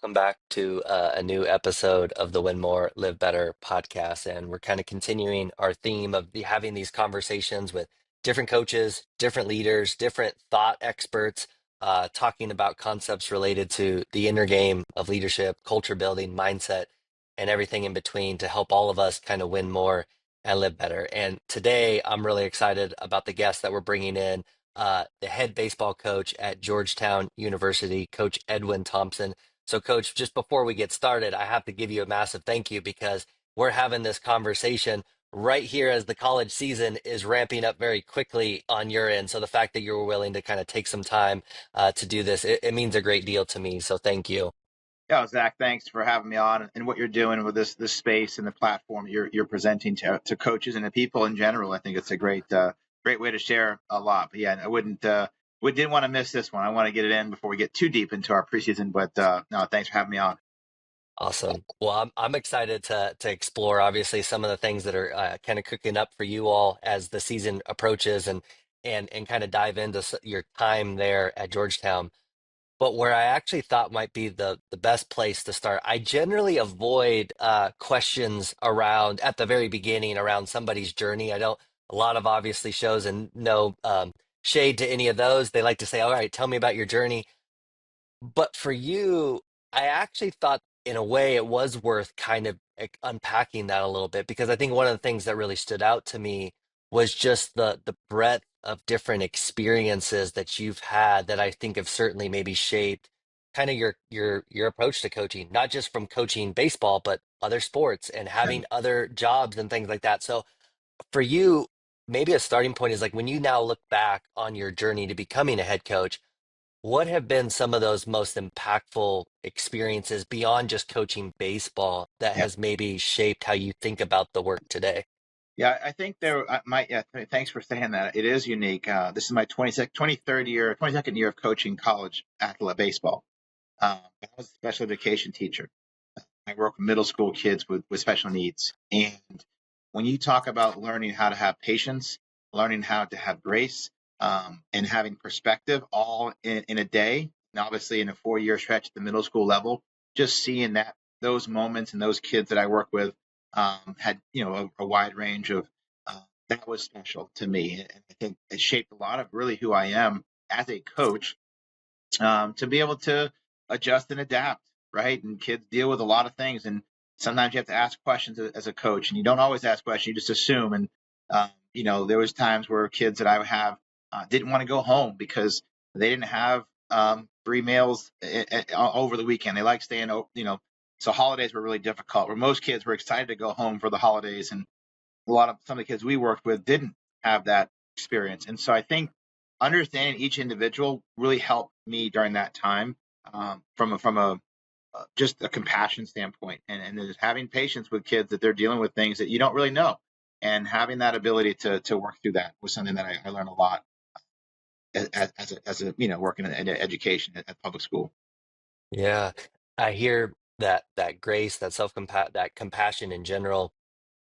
welcome back to a new episode of the Win More, Live Better podcast. And we're kind of continuing our theme of having these conversations with different coaches, different leaders, different thought experts, talking about concepts related to the inner game of leadership, culture building, mindset, and everything in between to help all of us kind of win more and live better. And today, I'm really excited about the guest that we're bringing in. The head baseball coach at Georgetown University, Coach Edwin Thompson. So, Coach, just before we get started, I have to give you a massive thank you because we're having this conversation right here as the college season is ramping up very quickly on your end. So, the fact that you were willing to kind of take some time to do this, it means a great deal to me. So, thank you. Yeah, Zach, thanks for having me on and what you're doing with this space and the platform you're presenting to coaches and the people in general. I think it's a great way to share a lot. But yeah, I wouldn't we didn't want to miss this one. I want to get it in before we get too deep into our preseason. But no, thanks for having me on. Awesome. Well, I'm excited to explore obviously some of the things that are kind of cooking up for you all as the season approaches and kind of dive into your time there at Georgetown. But where I actually thought might be the best place to start, I generally avoid questions around at the very beginning around somebody's journey. I don't a lot of obviously shows and no shade to any of those. They like to say, "All right, tell me about your journey." But for you, I actually thought in a way it was worth kind of unpacking that a little bit because I think one of the things that really stood out to me was just the breadth of different experiences that you've had that I think have certainly maybe shaped kind of your approach to coaching, not just from coaching baseball, but other sports and having other jobs and things like that. So for you, maybe a starting point is like when you now look back on your journey to becoming a head coach, what have been some of those most impactful experiences beyond just coaching baseball that Yeah, has maybe shaped how you think about the work today? yeah, I think there might. Yeah, thanks for saying that. It is unique. This is my 23rd year, 22nd year of coaching college athlete baseball. I was a special education teacher. I work with middle school kids with special needs. And when you talk about learning how to have patience, learning how to have grace, and having perspective all in a day, and obviously in a 4 year stretch at the middle school level, just seeing that those moments and those kids that I work with had a wide range of that was special to me, and I think it shaped a lot of really who I am as a coach, to be able to adjust and adapt, right? And kids deal with a lot of things, and sometimes you have to ask questions as a coach, and you don't always ask questions; you just assume. And there was times where kids that I would have didn't want to go home because they didn't have 3 meals over the weekend. They like staying, So holidays were really difficult. Where most kids were excited to go home for the holidays, and some of the kids we worked with didn't have that experience. And so I think understanding each individual really helped me during that time, from a just a compassion standpoint, and just having patience with kids that they're dealing with things that you don't really know, and having that ability to work through that was something that I learned a lot as a working in education at public school. Yeah, I hear that grace, that that compassion in general,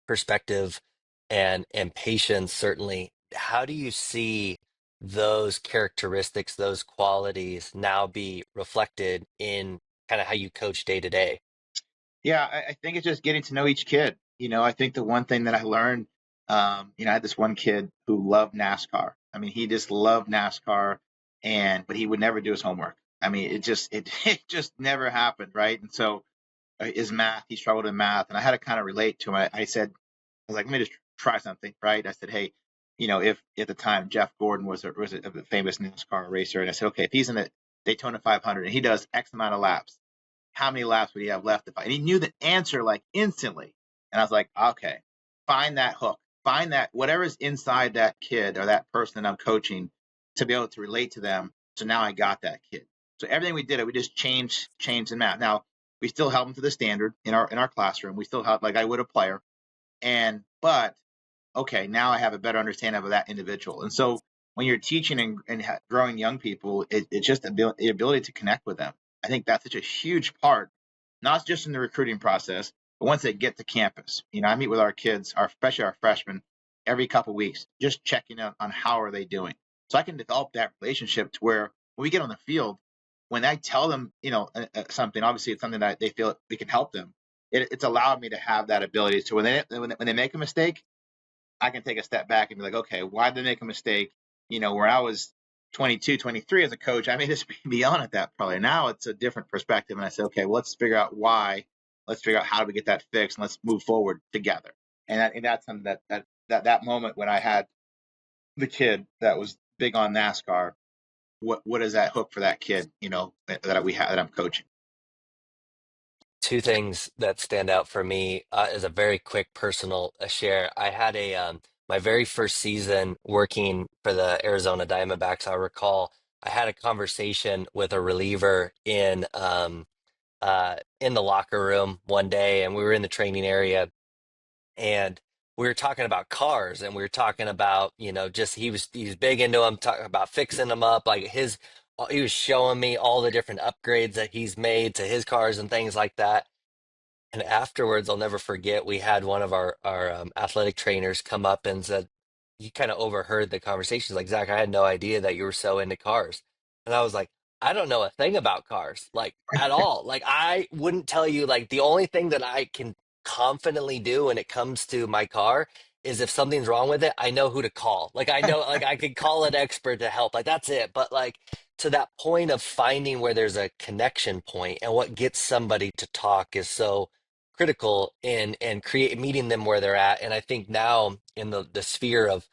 perspective and patience certainly. How do you see those characteristics, those qualities now be reflected in kind of how you coach day to day? Yeah, I think it's just getting to know each kid. I think the one thing that I learned, I had this one kid who loved NASCAR. I mean, he just loved NASCAR, but he would never do his homework. I mean, it just never happened, right? And so his math, he struggled in math, and I had to kind of relate to him. I said, I was like, let me just try something, right? I said, hey, if at the time Jeff Gordon was a famous NASCAR racer, and I said, okay, if he's in the Daytona 500 and he does X amount of laps, how many laps would he have left? And he knew the answer like instantly. And I was like, okay, find that hook, find that whatever's inside that kid or that person that I'm coaching to be able to relate to them. So now I got that kid. So everything we did, we just changed the map. Now we still held them to the standard in our classroom. We still held like I would a player. But okay, now I have a better understanding of that individual. And so when you're teaching and growing young people, it's just the ability to connect with them. I think that's such a huge part, not just in the recruiting process, but once they get to campus. I meet with our kids, especially our freshmen, every couple of weeks, just checking on how are they doing. So I can develop that relationship to where when we get on the field, when I tell them, something, obviously it's something that they feel we can help them. It's allowed me to have that ability. So when they make a mistake, I can take a step back and be like, okay, why did they make a mistake? Where I was 22, 23 as a coach, I may just be beyond at that probably. Now it's a different perspective. And I say, okay, well, let's figure out why. Let's figure out how do we get that fixed, and let's move forward together. And that's something that moment when I had the kid that was big on NASCAR. What is that hook for that kid? That I'm coaching. Two things that stand out for me as a very quick personal share. I had my very first season working for the Arizona Diamondbacks. I recall I had a conversation with a reliever in the locker room one day, and we were in the training area, and we were talking about cars, and we were talking about, just he's big into them, talking about fixing them up, like he was showing me all the different upgrades that he's made to his cars and things like that. And afterwards, I'll never forget, we had one of our athletic trainers come up and said, he kind of overheard the conversations, like, Zach, I had no idea that you were so into cars. And I was like, I don't know a thing about cars, like at all. Like, I wouldn't tell you, like, the only thing that I can confidently do when it comes to my car is if something's wrong with it, I know who to call. Like, I know, like, I could call an expert to help. Like, that's it. But, like, to that point of finding where there's a connection point and what gets somebody to talk is so critical in and create meeting them where they're at. And I think now in the sphere of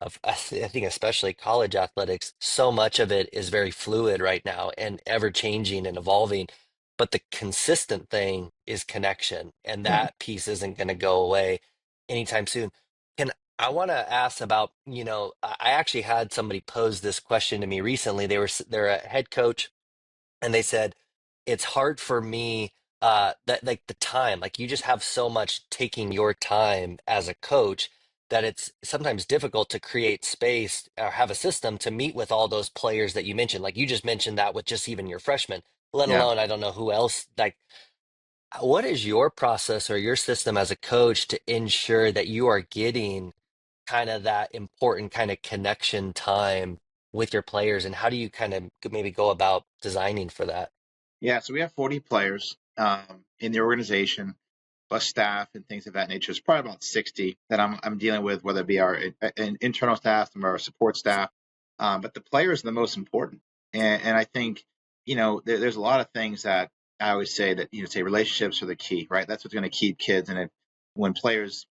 I think especially college athletics, so much of it is very fluid right now and ever changing and evolving. But the consistent thing is connection, and Yeah. that piece isn't going to go away anytime soon. Can I want to ask about, I actually had somebody pose this question to me recently. They're a head coach, and they said it's hard for me, that like the time, like you just have so much taking your time as a coach, that it's sometimes difficult to create space or have a system to meet with all those players that you mentioned. Like you just mentioned that with just even your freshmen, let Yeah. alone I don't know who else. Like, what is your process or your system as a coach to ensure that you are getting kind of that important kind of connection time with your players, and how do you kind of maybe go about designing for that? Yeah, so we have 40 players in the organization, plus staff and things of that nature. It's probably about 60 that I'm dealing with, whether it be our internal staff or our support staff. But the players are the most important, and I think there's a lot of things that I always say that say relationships are the key, right? That's what's going to keep kids. And when players,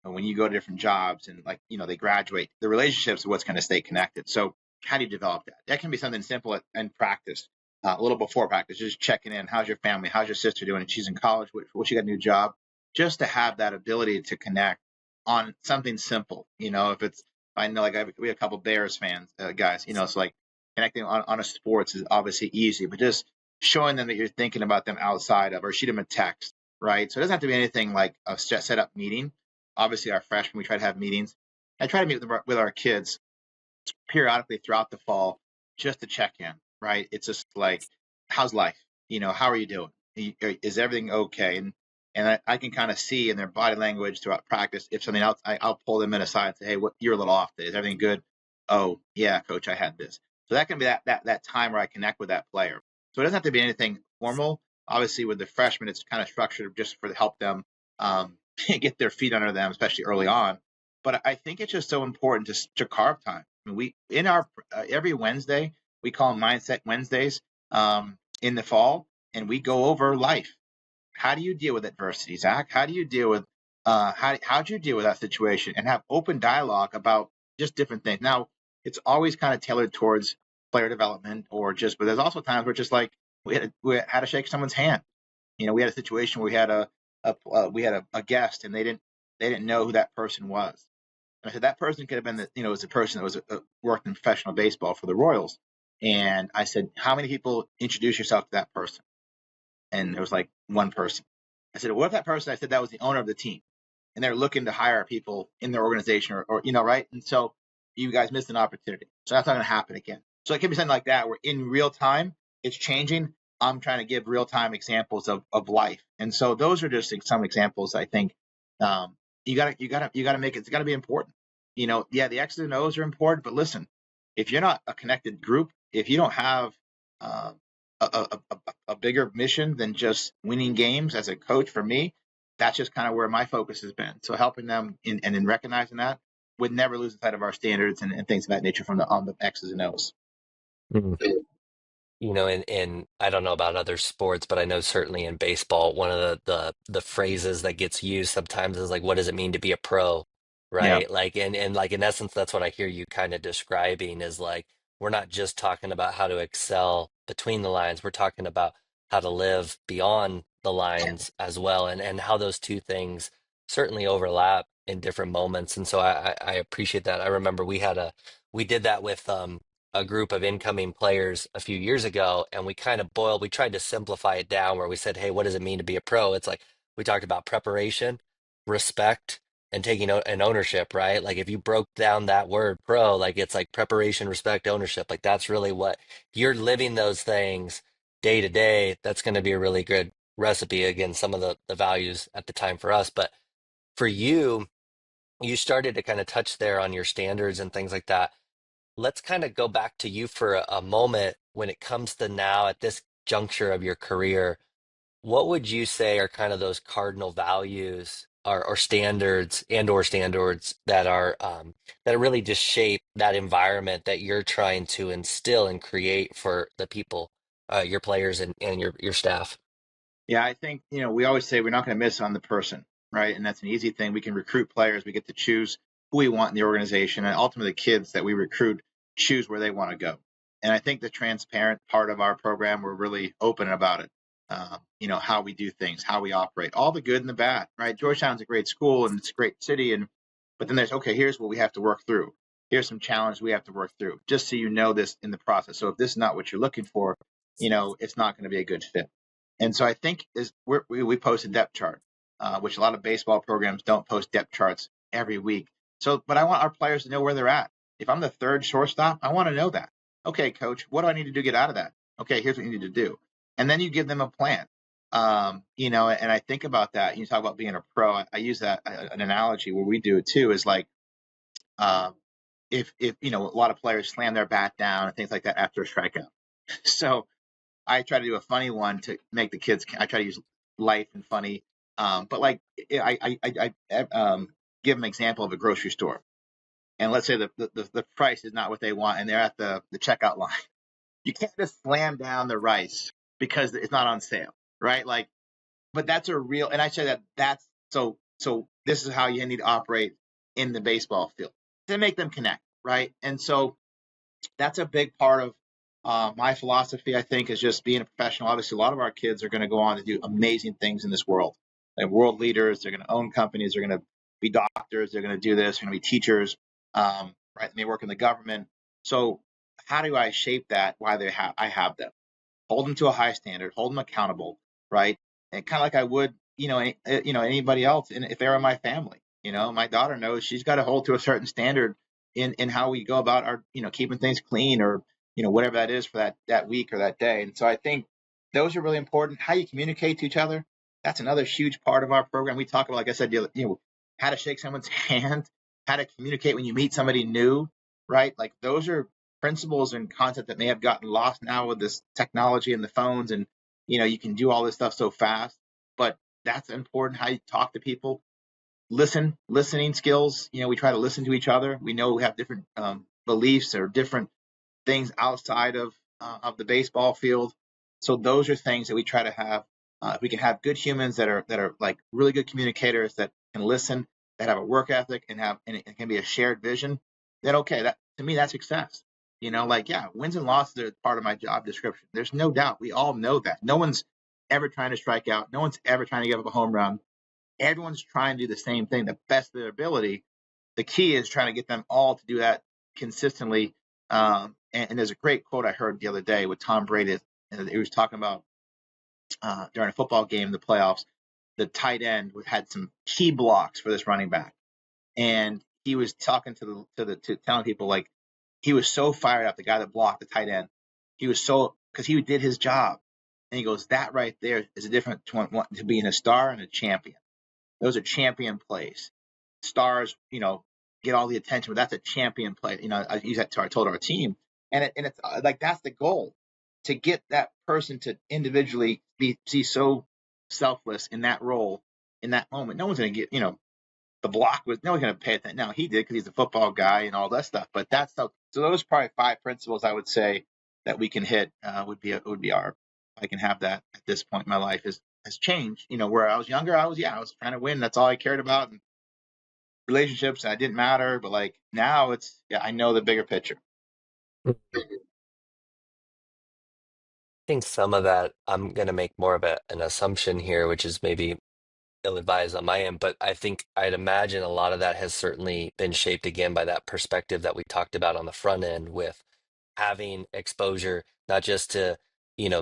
when you go to different jobs and they graduate, the relationships are what's going to stay connected. So how do you develop that? That can be something simple in practice, a little before practice, just checking in. How's your family? How's your sister doing? She's in college. What she got a new job? Just to have that ability to connect on something simple. If it's, I know, like we have a couple Bears fans, guys. So like connecting on a sports is obviously easy, but just showing them that you're thinking about them outside of, or shoot them a text, right? So it doesn't have to be anything like a set up meeting. Obviously, our freshmen, we try to have meetings. I try to meet with our kids periodically throughout the fall just to check in, right? It's just like, how's life? How are you doing? Is everything okay? And I can kind of see in their body language throughout practice if something else, I'll pull them in aside and say, hey, you're a little off today. Is everything good? Oh yeah, coach, I had this. So that can be that time where I connect with that player. So it doesn't have to be anything formal. Obviously, with the freshmen, it's kind of structured just for to help them get their feet under them, especially early on. But I think it's just so important to carve time. I mean, we in our every Wednesday we call them Mindset Wednesdays in the fall, and we go over life. How do you deal with adversity, Zach? How do you deal with how'd you deal with that situation, and have open dialogue about just different things. Now, it's always kind of tailored towards player development, or just, but there's also times where just like we had to shake someone's hand. We had a situation where we had a guest, and they didn't know who that person was. And I said that person could have been was a person that was worked in professional baseball for the Royals. And I said, how many people introduce yourself to that person? And there was like one person. I said, what if that person? I said that was the owner of the team, and they're looking to hire people in their organization, or right? And so you guys missed an opportunity. So that's not going to happen again. So it can be something like that, where in real time it's changing. I'm trying to give real time examples of life, and so those are just some examples. I think you gotta make it. It's got to be important. Yeah, the X's and O's are important, but listen, if you're not a connected group, if you don't have a bigger mission than just winning games as a coach for me. That's just kind of where my focus has been. So helping them in recognizing that would never lose sight of our standards and things of that nature from the on the X's and O's. Mhm. And I don't know about other sports, but I know certainly in baseball, one of the phrases that gets used sometimes is like, what does it mean to be a pro? Yeah. Right? Like and like in essence, that's what I hear you kind of describing is like we're not just talking about how to excel between the lines, we're talking about how to live beyond the lines as well, and how those two things certainly overlap in different moments. And so I appreciate that. I remember we did that with a group of incoming players a few years ago, and we tried to simplify it down where we said, hey, what does it mean to be a pro? It's like we talked about preparation, respect, and taking an ownership, right? Like if you broke down that word pro, like it's like preparation, respect, ownership. Like that's really what if you're living those things day to day, that's going to be a really good recipe. Again, some of the values at the time for us, but for you, you started to kind of touch there on your standards and things like that. Let's kind of go back to you for a moment when it comes to now at this juncture of your career. What would you say are kind of those cardinal values or standards or standards that really just shape that environment that you're trying to instill and create for the people, your players and your staff? Yeah, I think, we always say we're not going to miss on the person, right? And that's an easy thing. We can recruit players. We get to choose who we want in the organization. And ultimately, the kids that we recruit choose where they want to go. And I think the transparent part of our program, we're really open about it. How we do things, how we operate, all the good and the bad, right? Georgetown's a great school and it's a great city. But then there's, okay, here's what we have to work through. Here's some challenges we have to work through, just so you know this in the process. So if this is not what you're looking for, it's not going to be a good fit. And so I think we post a depth chart, which a lot of baseball programs don't post depth charts every week. So, but I want our players to know where they're at. If I'm the third shortstop, I want to know that. Okay, coach, what do I need to do to get out of that? Okay, here's what you need to do. And then you give them a plan. And I think about that. You talk about being a pro. I use that an analogy where we do it too is like, um, if a lot of players slam their bat down and things like that after a strikeout. So I try to do a funny one to make the kids. I try to use life and funny, but like I give them an example of a grocery store, and let's say the price is not what they want, and they're at the checkout line. You can't just slam down the rice because it's not on sale, right? Like, but that's a real, and I say that's so. This is how you need to operate in the baseball field to make them connect, right? And so that's a big part of my philosophy, I think, is just being a professional. Obviously, a lot of our kids are going to go on to do amazing things in this world. They're world leaders. They're going to own companies. They're going to be doctors. They're going to do this. They're going to be teachers. Right? They may work in the government. So, how do I shape that? Why I have them? Hold them to a high standard. Hold them accountable. Right? And kind of like I would, anybody else. And if they're in my family, my daughter knows she's got to hold to a certain standard in how we go about our keeping things clean or whatever that is for that week or that day. And so I think those are really important. How you communicate to each other, that's another huge part of our program. We talk about, like I said, how to shake someone's hand, how to communicate when you meet somebody new, right? Like those are principles and concepts that may have gotten lost now with this technology and the phones, and you can do all this stuff so fast, but that's important. How you talk to people, listening skills. We try to listen to each other. We know we have different beliefs or different things outside of the baseball field. So those are things that we try to have. If we can have good humans that are like really good communicators that can listen, that have a work ethic and it can be a shared vision, then okay, that to me that's success. Like yeah, wins and losses are part of my job description. There's no doubt. We all know that. No one's ever trying to strike out. No one's ever trying to give up a home run. Everyone's trying to do the same thing, the best of their ability. The key is trying to get them all to do that consistently. And there's a great quote I heard the other day with Tom Brady. And he was talking about during a football game in the playoffs, the tight end had some key blocks for this running back, and he was talking to telling people like he was so fired up. The guy that blocked the tight end, he was so because he did his job, and he goes that right there is a difference to being a star and a champion. Those are champion plays. Stars, get all the attention, but that's a champion play. I use that. I told our team, and it's like that's the goal. to get that person to individually be so selfless in that role in that moment. No one's going to get, the block was no one's going to pay attention. Now he did because he's a football guy and all that stuff. But that's so those are probably five principles I would say that we can hit would be our. I can have that at this point in my life has changed. Where I was younger, I was trying to win. That's all I cared about. And relationships, and it didn't matter. But like now, it's yeah, I know the bigger picture. I think some of that, I'm going to make more of an assumption here, which is maybe ill-advised on my end, but I think I'd imagine a lot of that has certainly been shaped again by that perspective that we talked about on the front end with having exposure, not just to,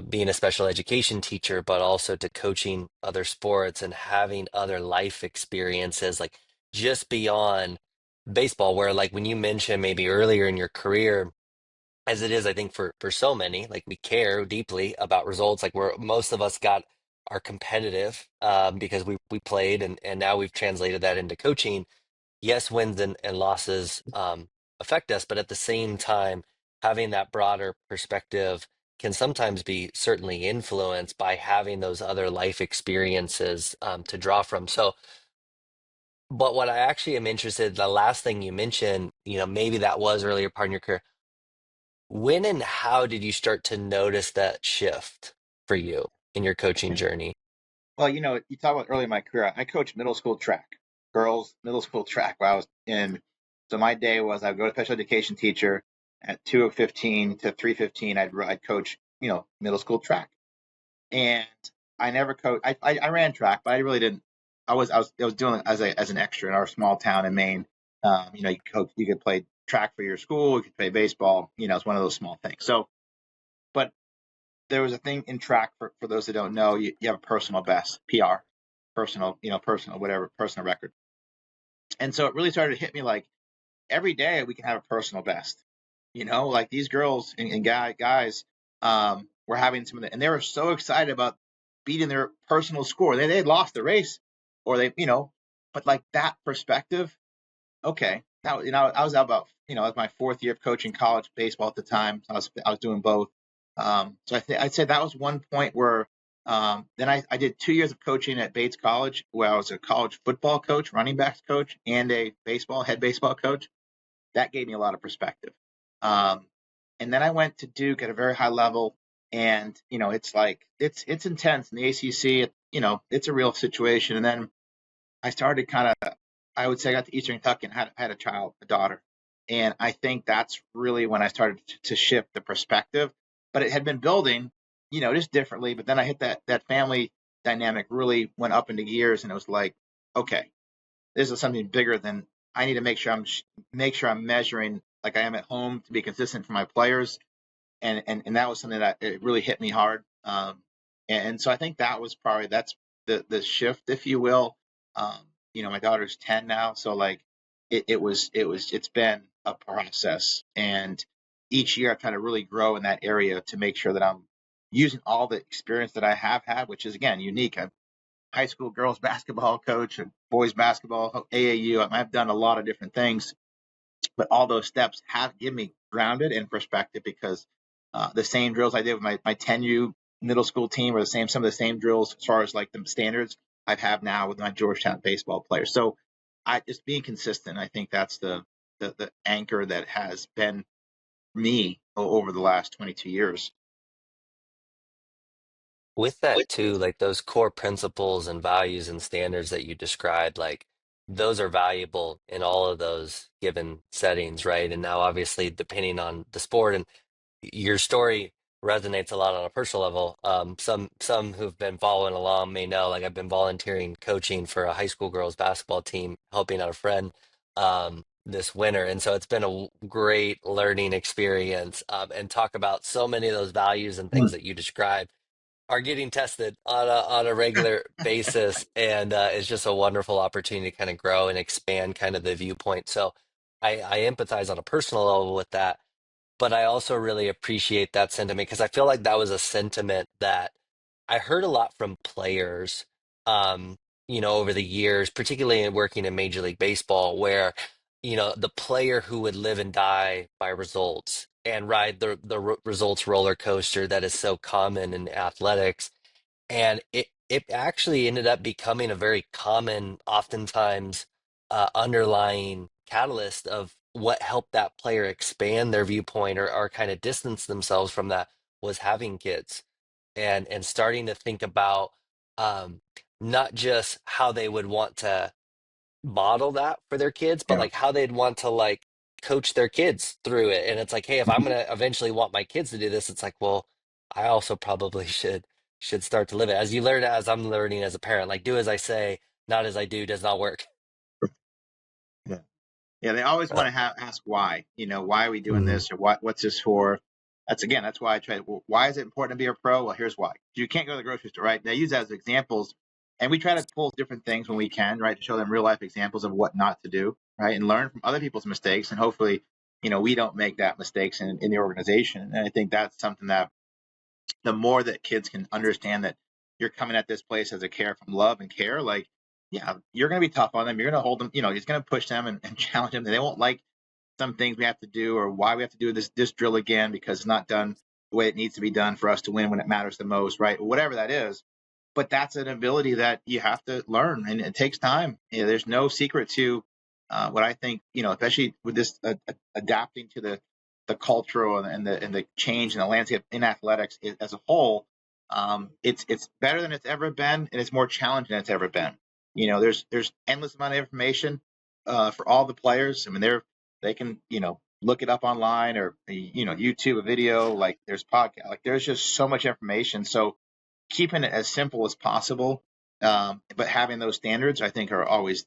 being a special education teacher, but also to coaching other sports and having other life experiences, like just beyond baseball, where like when you mentioned maybe earlier in your career, as it is, I think for so many, like we care deeply about results. Like we're most of us got are competitive because we played and now we've translated that into coaching. Yes, wins and losses affect us, but at the same time, having that broader perspective can sometimes be certainly influenced by having those other life experiences to draw from. So, but what I actually am interested, the last thing you mentioned, maybe that was earlier part in your career. When and how did you start to notice that shift for you in your coaching journey? Well, you talk about early in my career. I coached middle school track, girls middle school track. While I was in, so my day was I'd go to special education teacher at 2:15 to 3:15. I'd coach middle school track, and I never coached. I ran track, but I really didn't. I was doing it as an extra in our small town in Maine. You could play track for your school, you could play baseball. It's one of those small things. So, but there was a thing in track for those that don't know, you have a personal best, PR, personal, whatever, personal record. And so it really started to hit me like every day we can have a personal best, like these girls and guys were having some of the, and they were so excited about beating their personal score. They had lost the race or but like that perspective, okay. Now, I was out about, it was my fourth year of coaching college baseball at the time. So I was doing both. So I'd say that was one point where, then I did 2 years of coaching at Bates College, where I was a college football coach, running backs coach, and a head baseball coach. That gave me a lot of perspective. Um, and then I went to Duke at a very high level, and it's like it's intense in the ACC. It's a real situation. And then I started kind of, I would say, I got to Eastern Kentucky and had a child, a daughter. And I think that's really when I started to shift the perspective. But it had been building, just differently. But then I hit that family dynamic really went up into gears, and it was like, okay, this is something bigger than I need to make sure I'm measuring like I am at home to be consistent for my players, and that was something that it really hit me hard. And so I think that's the shift, if you will. Um, my daughter's 10 now, so like it's been a process, and each year I try to really grow in that area to make sure that I'm using all the experience that I have had, which is again unique. I'm a high school girls basketball coach and boys basketball, AAU. I've done a lot of different things, but all those steps have given me grounded in perspective because the same drills I did with my 10U middle school team are some of the same drills as far as like the standards I have now with my Georgetown baseball players. So I just being consistent, I think that's the anchor that has been me over the last 22 years. With that too, like those core principles and values and standards that you described, like those are valuable in all of those given settings, right? And now obviously depending on the sport and your story resonates a lot on a personal level. Some who've been following along may know, like I've been volunteering coaching for a high school girls basketball team, helping out a friend this winter, and so it's been a great learning experience. And talk about so many of those values and things Mm. that you described are getting tested on a regular basis, and it's just a wonderful opportunity to kind of grow and expand kind of the viewpoint. So I empathize on a personal level with that, but I also really appreciate that sentiment because I feel like that was a sentiment that I heard a lot from players, um, over the years, particularly in working in Major League Baseball, where, the player who would live and die by results and ride the results roller coaster that is so common in athletics. And it actually ended up becoming a very common, oftentimes underlying catalyst of what helped that player expand their viewpoint or kind of distance themselves from that was having kids and starting to think about um, not just how they would want to model that for their kids, but Yeah. like how they'd want to like coach their kids through it. And it's like, hey, if I'm Mhm. gonna eventually want my kids to do this, it's like, well, I also probably should start to live it. As you learn, as I'm learning as a parent, like do as I say, not as I do does not work. Yeah. Yeah, they always Uh, want to ask why. Why are we doing mm, this, or what's this for? That's why I try. Well, why is it important to be a pro? Well, here's why. You can't go to the grocery store, right? They use that as examples, and we try to pull different things when we can, right, to show them real life examples of what not to do, right, and learn from other people's mistakes, and hopefully, we don't make that mistakes in the organization. And I think that's something that the more that kids can understand that you're coming at this place as a care from love and care, like, yeah, you're going to be tough on them. You're going to hold them, it's going to push them and challenge them. They won't like some things we have to do or why we have to do this drill again because it's not done the way it needs to be done for us to win when it matters the most, right? Whatever that is. But that's an ability that you have to learn, and it takes time. There's no secret to what I think, especially with this adapting to the cultural and the change in the landscape in athletics as a whole. It's better than it's ever been, and it's more challenging than it's ever been. There's endless amount of information for all the players. I mean, they can look it up online or YouTube a video. Like there's podcast. Like there's just so much information. So keeping it as simple as possible, but having those standards, I think, are always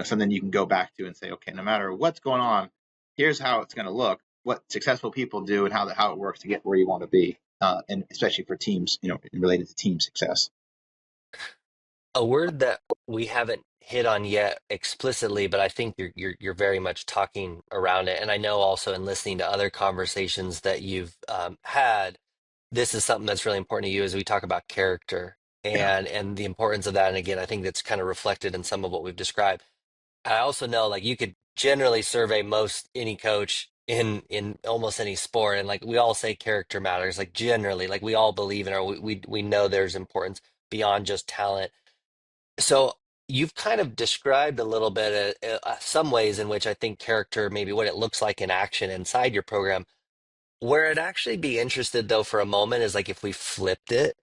something you can go back to and say, okay, no matter what's going on, here's how it's going to look. What successful people do and how it works to get where you want to be, and especially for teams, related to team success. a word that we haven't hit on yet explicitly, but I think you're very much talking around it. And I know also in listening to other conversations that you've had, this is something that's really important to you as we talk about character Yeah, and the importance of that. And again, I think that's kind of reflected in some of what we've described. I also know like you could generally survey most any coach in almost any sport, and like we all say character matters. Like generally, like we all believe in or we know there's importance beyond just talent. So you've kind of described a little bit some ways in which I think character, maybe what it looks like in action inside your program. Where I'd actually be interested though for a moment is like if we flipped it,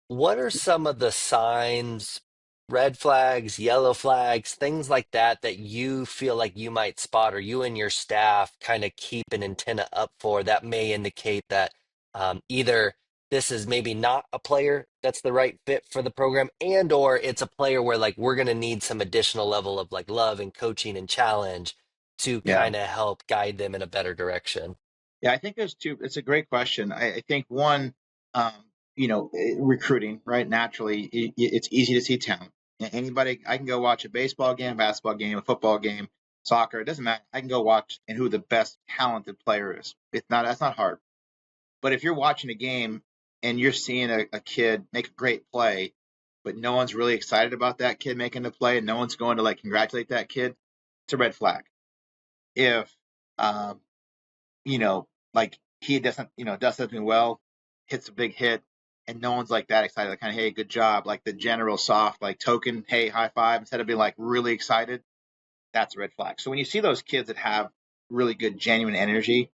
what are some of the signs, red flags, yellow flags, things like that that you feel like you might spot or you and your staff kind of keep an antenna up for that may indicate that either this is maybe not a player that's the right fit for the program and or it's a player where like we're going to need some additional level of like love and coaching and challenge to yeah. kind of help guide them in a better direction. Yeah, I think there's two. It's a great question. I think one, um, recruiting, right? Naturally, it's easy to see talent. Anybody, I can go watch a baseball game, basketball game, a football game, soccer. It doesn't matter. I can go watch and who the best talented player is. That's not hard. But if you're watching a game and you're seeing a kid make a great play, but no one's really excited about that kid making the play, and no one's going to like congratulate that kid, it's a red flag. If um, like he doesn't, does something well, hits a big hit, and no one's like that excited, like kind of, hey, good job, like the general soft, like token, hey, high five, instead of being like really excited, that's a red flag. So when you see those kids that have really good, genuine energy,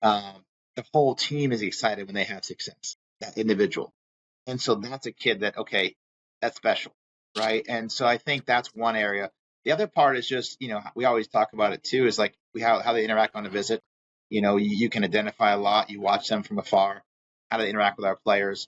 um, the whole team is excited when they have success, that individual. And so that's a kid that, okay, that's special, right? And so I think that's one area. The other part is just, we always talk about it too, is like how they interact on a visit. You can identify a lot. You watch them from afar, how they interact with our players.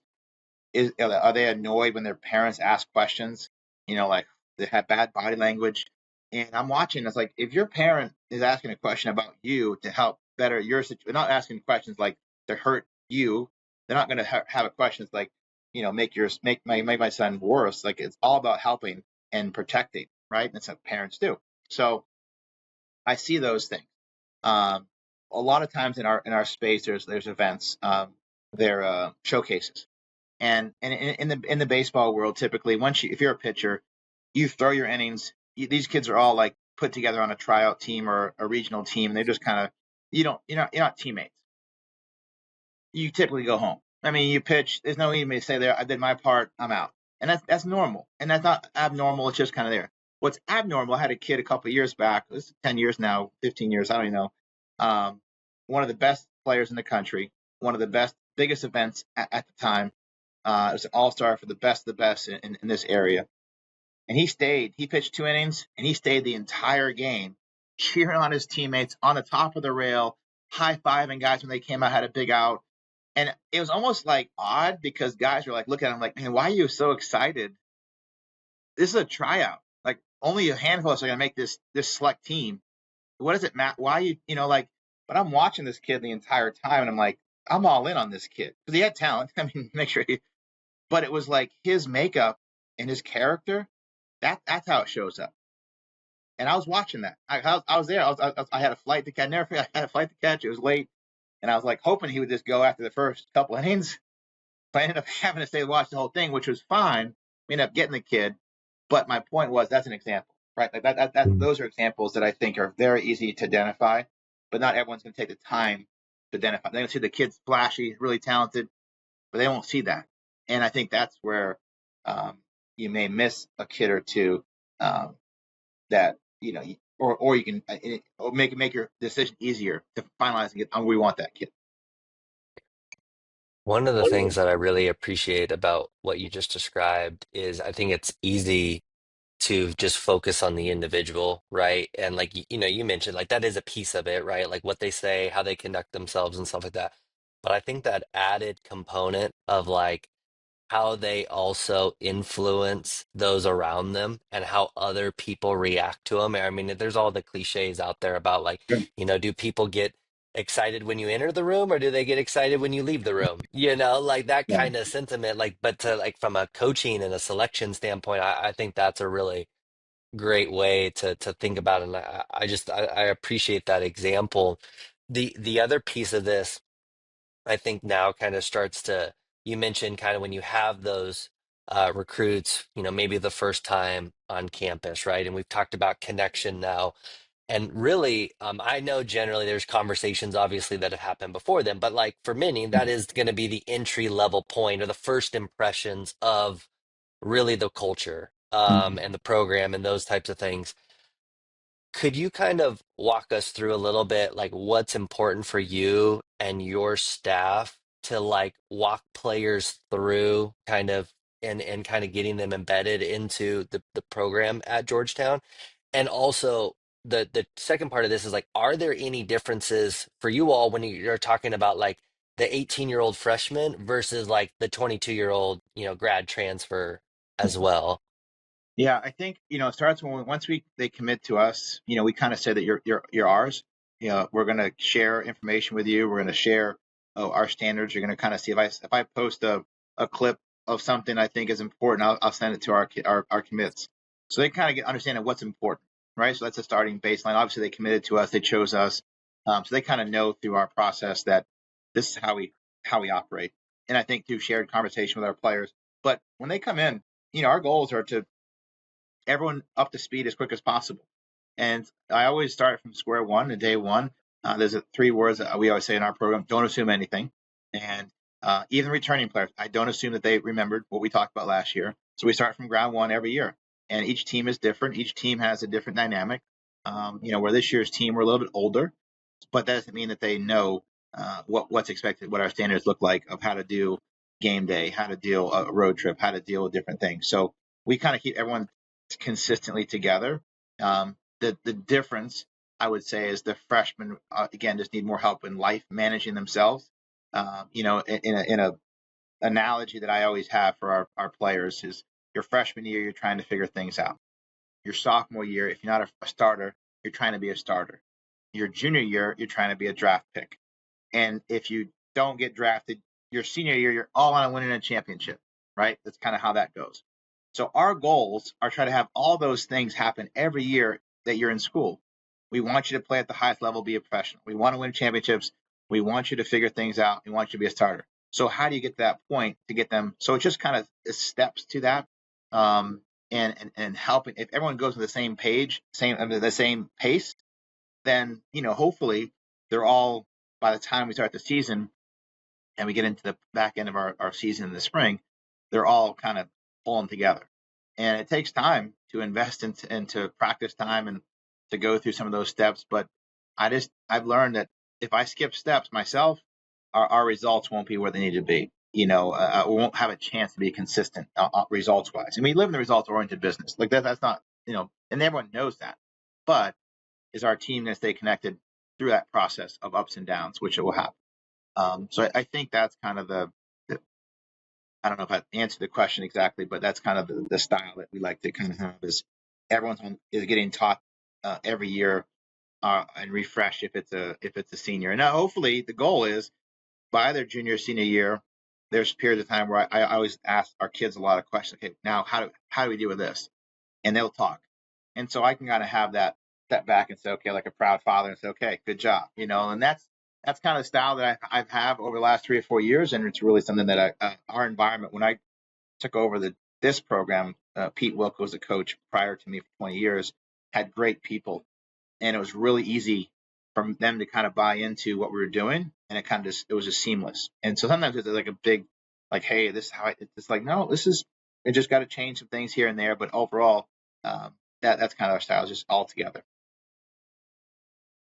Are they annoyed when their parents ask questions? Like they have bad body language. And I'm watching. It's like if your parent is asking a question about you to help better your situation, they're not asking questions like to hurt you. They're not going to have a questions like, make my son worse. Like it's all about helping and protecting, right? That's what parents do. So I see those things. Um, a lot of times in our space, there's events, they're showcases, and in the baseball world, typically, if you're a pitcher, you throw your innings. These kids are all like put together on a tryout team or a regional team. They're just kind of you're not teammates. You typically go home. I mean, you pitch. There's no need for me to say there. I did my part. I'm out, and that's normal, and that's not abnormal. It's just kind of there. What's abnormal? I had a kid a couple of years back. This is 10 years now, 15 years. I don't even know. Um, One of the best players in the country, one of the best, biggest events at the time. It was an all-star for the best of the best in this area, and he stayed. He pitched 2 innings, and he stayed the entire game, cheering on his teammates on the top of the rail, high-fiving guys when they came out, had a big out. And it was almost like odd because guys were like, looking at him like, man, why are you so excited? This is a tryout. Like only a handful of us are gonna make this select team. What does it matter? Why like? But I'm watching this kid the entire time, and I'm like, I'm all in on this kid because he had talent. I mean, make sure he. But it was like his makeup and his character. That's how it shows up. And I was watching that. I was there. I had a flight to catch. Never forget, I had a flight to catch. It was late, and I was like hoping he would just go after the first couple innings. But I ended up having to stay and watch the whole thing, which was fine. We ended up getting the kid. But my point was that's an example, right? Like those are examples that I think are very easy to identify, but not everyone's going to take the time to identify. They're going to see the kid's flashy, really talented, but they won't see that. And I think that's where you may miss a kid or two that or you can or make your decision easier to finalize and get on where we want that kid. One of the things that I really appreciate about what you just described is I think it's easy to just focus on the individual, right? And like you mentioned, like that is a piece of it, right? Like what they say, how they conduct themselves and stuff like that. But I think that added component of like how they also influence those around them and how other people react to them. I mean, there's all the cliches out there about like, Sure. do people get excited when you enter the room or do they get excited when you leave the room? Like that Yeah. kind of sentiment. Like, but to like from a coaching and a selection standpoint, I think that's a really great way to think about it. And I appreciate that example. The other piece of this I think now kind of starts to, you mentioned kind of when you have those recruits, maybe the first time on campus, right? And we've talked about connection now. And really, I know generally there's conversations obviously that have happened before them, but like for many, that is going to be the entry level point or the first impressions of really the culture Mhm. and the program and those types of things. Could you kind of walk us through a little bit like what's important for you and your staff to like walk players through kind of and kind of getting them embedded into the program at Georgetown? And also the second part of this is like, are there any differences for you all when you're talking about like the 18-year-old freshman versus like the 22-year-old, grad transfer as well? Yeah, I think it starts when once they commit to us. We kind of say that you're ours. We're going to share information with you. We're going to share our standards. You're going to kind of see if I post a clip of something I think is important, I'll send it to our commits, so they kind of get understanding what's important, right? So that's a starting baseline. Obviously, they committed to us. They chose us, so they kind of know through our process that this is how we operate. And I think through shared conversation with our players. But when they come in, our goals are to everyone up to speed as quick as possible. And I always start from square one to day one. There's three words that we always say in our program: don't assume anything. And even returning players, I don't assume that they remembered what we talked about last year. So we start from ground one every year. And each team is different. Each team has a different dynamic. Where this year's team were a little bit older, but that doesn't mean that they know what's expected, what our standards look like of how to do game day, how to deal a road trip, how to deal with different things. So we kind of keep everyone consistently together. The difference I would say is the freshmen again just need more help in life managing themselves. In a analogy that I always have for our players is your freshman year you're trying to figure things out. Your sophomore year, if you're not a starter, you're trying to be a starter. Your junior year, you're trying to be a draft pick. And if you don't get drafted, your senior year, you're all on winning a championship, right? That's kind of how that goes. So our goals are try to have all those things happen every year that you're in school. We want you to play at the highest level, be a professional. We want to win championships. We want you to figure things out. We want you to be a starter. So how do you get to that point to get them? So it just kind of steps to that, and helping. If everyone goes to the same page, the same pace, then hopefully they're all, by the time we start the season and we get into the back end of our season in the spring, they're all kind of pulling together. And it takes time to invest into practice time and to go through some of those steps. But I've learned that if I skip steps myself, our results won't be where they need to be. We won't have a chance to be consistent results wise. And we live in the results oriented business. Like that's not, and everyone knows that. But is our team going to stay connected through that process of ups and downs, which it will happen? So I think that's kind of the I don't know if I answered the question exactly, but that's kind of the style that we like to kind of have is is getting taught every year and refreshed if it's a senior. And now hopefully the goal is by their junior senior year, there's periods of time where I always ask our kids a lot of questions. Okay, now how do we deal with this? And they'll talk. And so I can kind of have that step back and say, okay, like a proud father, and say, okay, good job, and that's kind of the style that I've have over the last 3 or 4 years, and it's really something that our environment. When I took over this program, Pete Wilk was the coach prior to me for 20 years, had great people, and it was really easy for them to kind of buy into what we were doing, and it was just seamless. And so sometimes it's like a big, like, hey, this is how it's like, no, it just got to change some things here and there, but overall, um, that's kind of our style, just all together.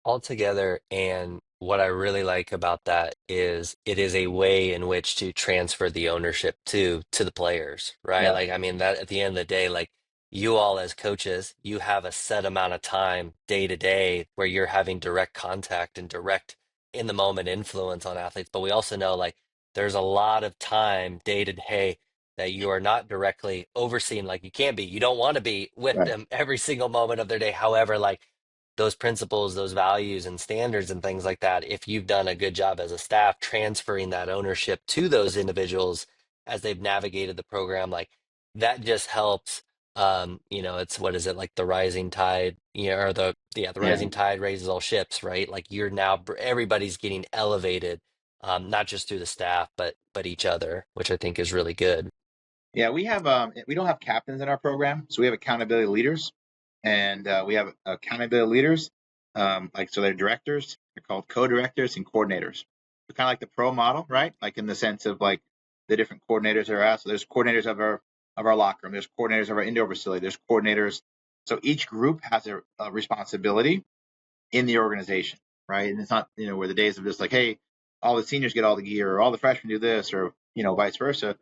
Altogether. And what I really like about that is it is a way in which to transfer the ownership to the players, right? Yeah, Like, I mean, that at the end of the day, like you all as coaches, you have a set amount of time day to day where you're having direct contact and direct in the moment influence on athletes. But we also know like there's a lot of time day to day that you are not directly overseeing like you can be. You don't want to be with right. them every single moment of their day. However, like those principles, those values and standards and things like that, if you've done a good job as a staff transferring that ownership to those individuals as they've navigated the program, like that just helps. It's what is it like the rising tide, or the Yeah. rising tide raises all ships, right? Like you're now everybody's getting elevated, not just through the staff, but each other, which I think is really good. Yeah, we don't have captains in our program, so we have accountability leaders, and we have accountability leaders, like so they're directors. They're called co-directors and coordinators. They're kind of like the pro model, right? Like in the sense of like the different coordinators are at. So there's coordinators of our locker room. There's coordinators of our indoor facility. There's coordinators. So each group has a responsibility in the organization, right? And it's not, where the days of just like, hey, all the seniors get all the gear, or all the freshmen do this, or vice versa.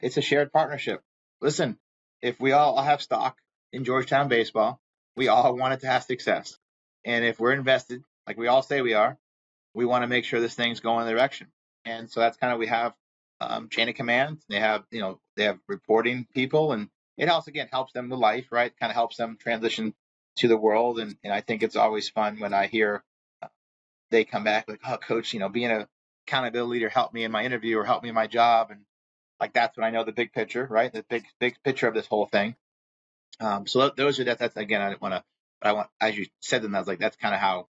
It's a shared partnership. Listen, if we all have stock in Georgetown baseball, we all want it to have success, and if we're invested, like we all say we are, we want to make sure this thing's going in the direction. And so that's kind of we have chain of command. They have reporting people, and it also again helps them with life, right? Kind of helps them transition to the world, and I think it's always fun when I hear they come back like, oh, coach, being a accountability leader helped me in my interview or helped me in my job, and like that's when I know the big picture, right? The big picture of this whole thing. So those are that's again, I didn't want to, but I want, as you said them, I was like, that's kind of how,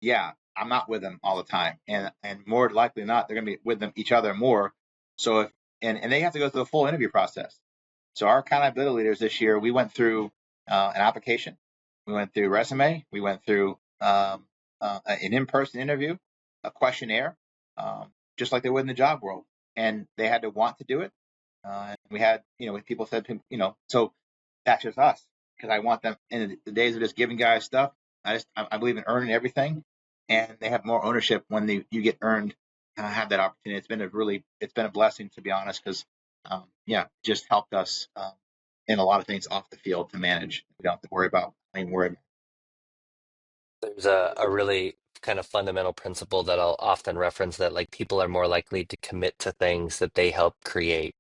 yeah, I'm not with them all the time, and more likely than not, they're gonna be with them each other more. So if and they have to go through the full interview process. So our accountability leaders this year, we went through an application, we went through resume, we went through an in-person interview, a questionnaire, just like they would in the job world, and they had to want to do it. And we had, people said, so that's just us because I want them in the days of just giving guys stuff. I believe in earning everything, and they have more ownership when you get earned. Have that opportunity. It's been a blessing to be honest, because yeah, just helped us in a lot of things off the field to manage. We don't have to worry about. I mean, worry. There's a really kind of fundamental principle that I'll often reference that like people are more likely to commit to things that they help create.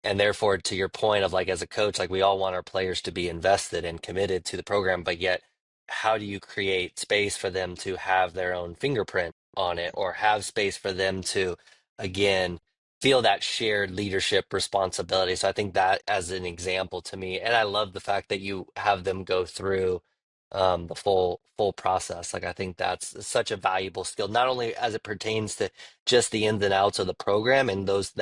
And therefore, to your point of like as a coach, like we all want our players to be invested and committed to the program, but yet how do you create space for them to have their own fingerprint on it or have space for them to, again, feel that shared leadership responsibility? So I think that as an example to me, and I love the fact that you have them go through the full process. Like I think that's such a valuable skill, not only as it pertains to just the ins and outs of the program and those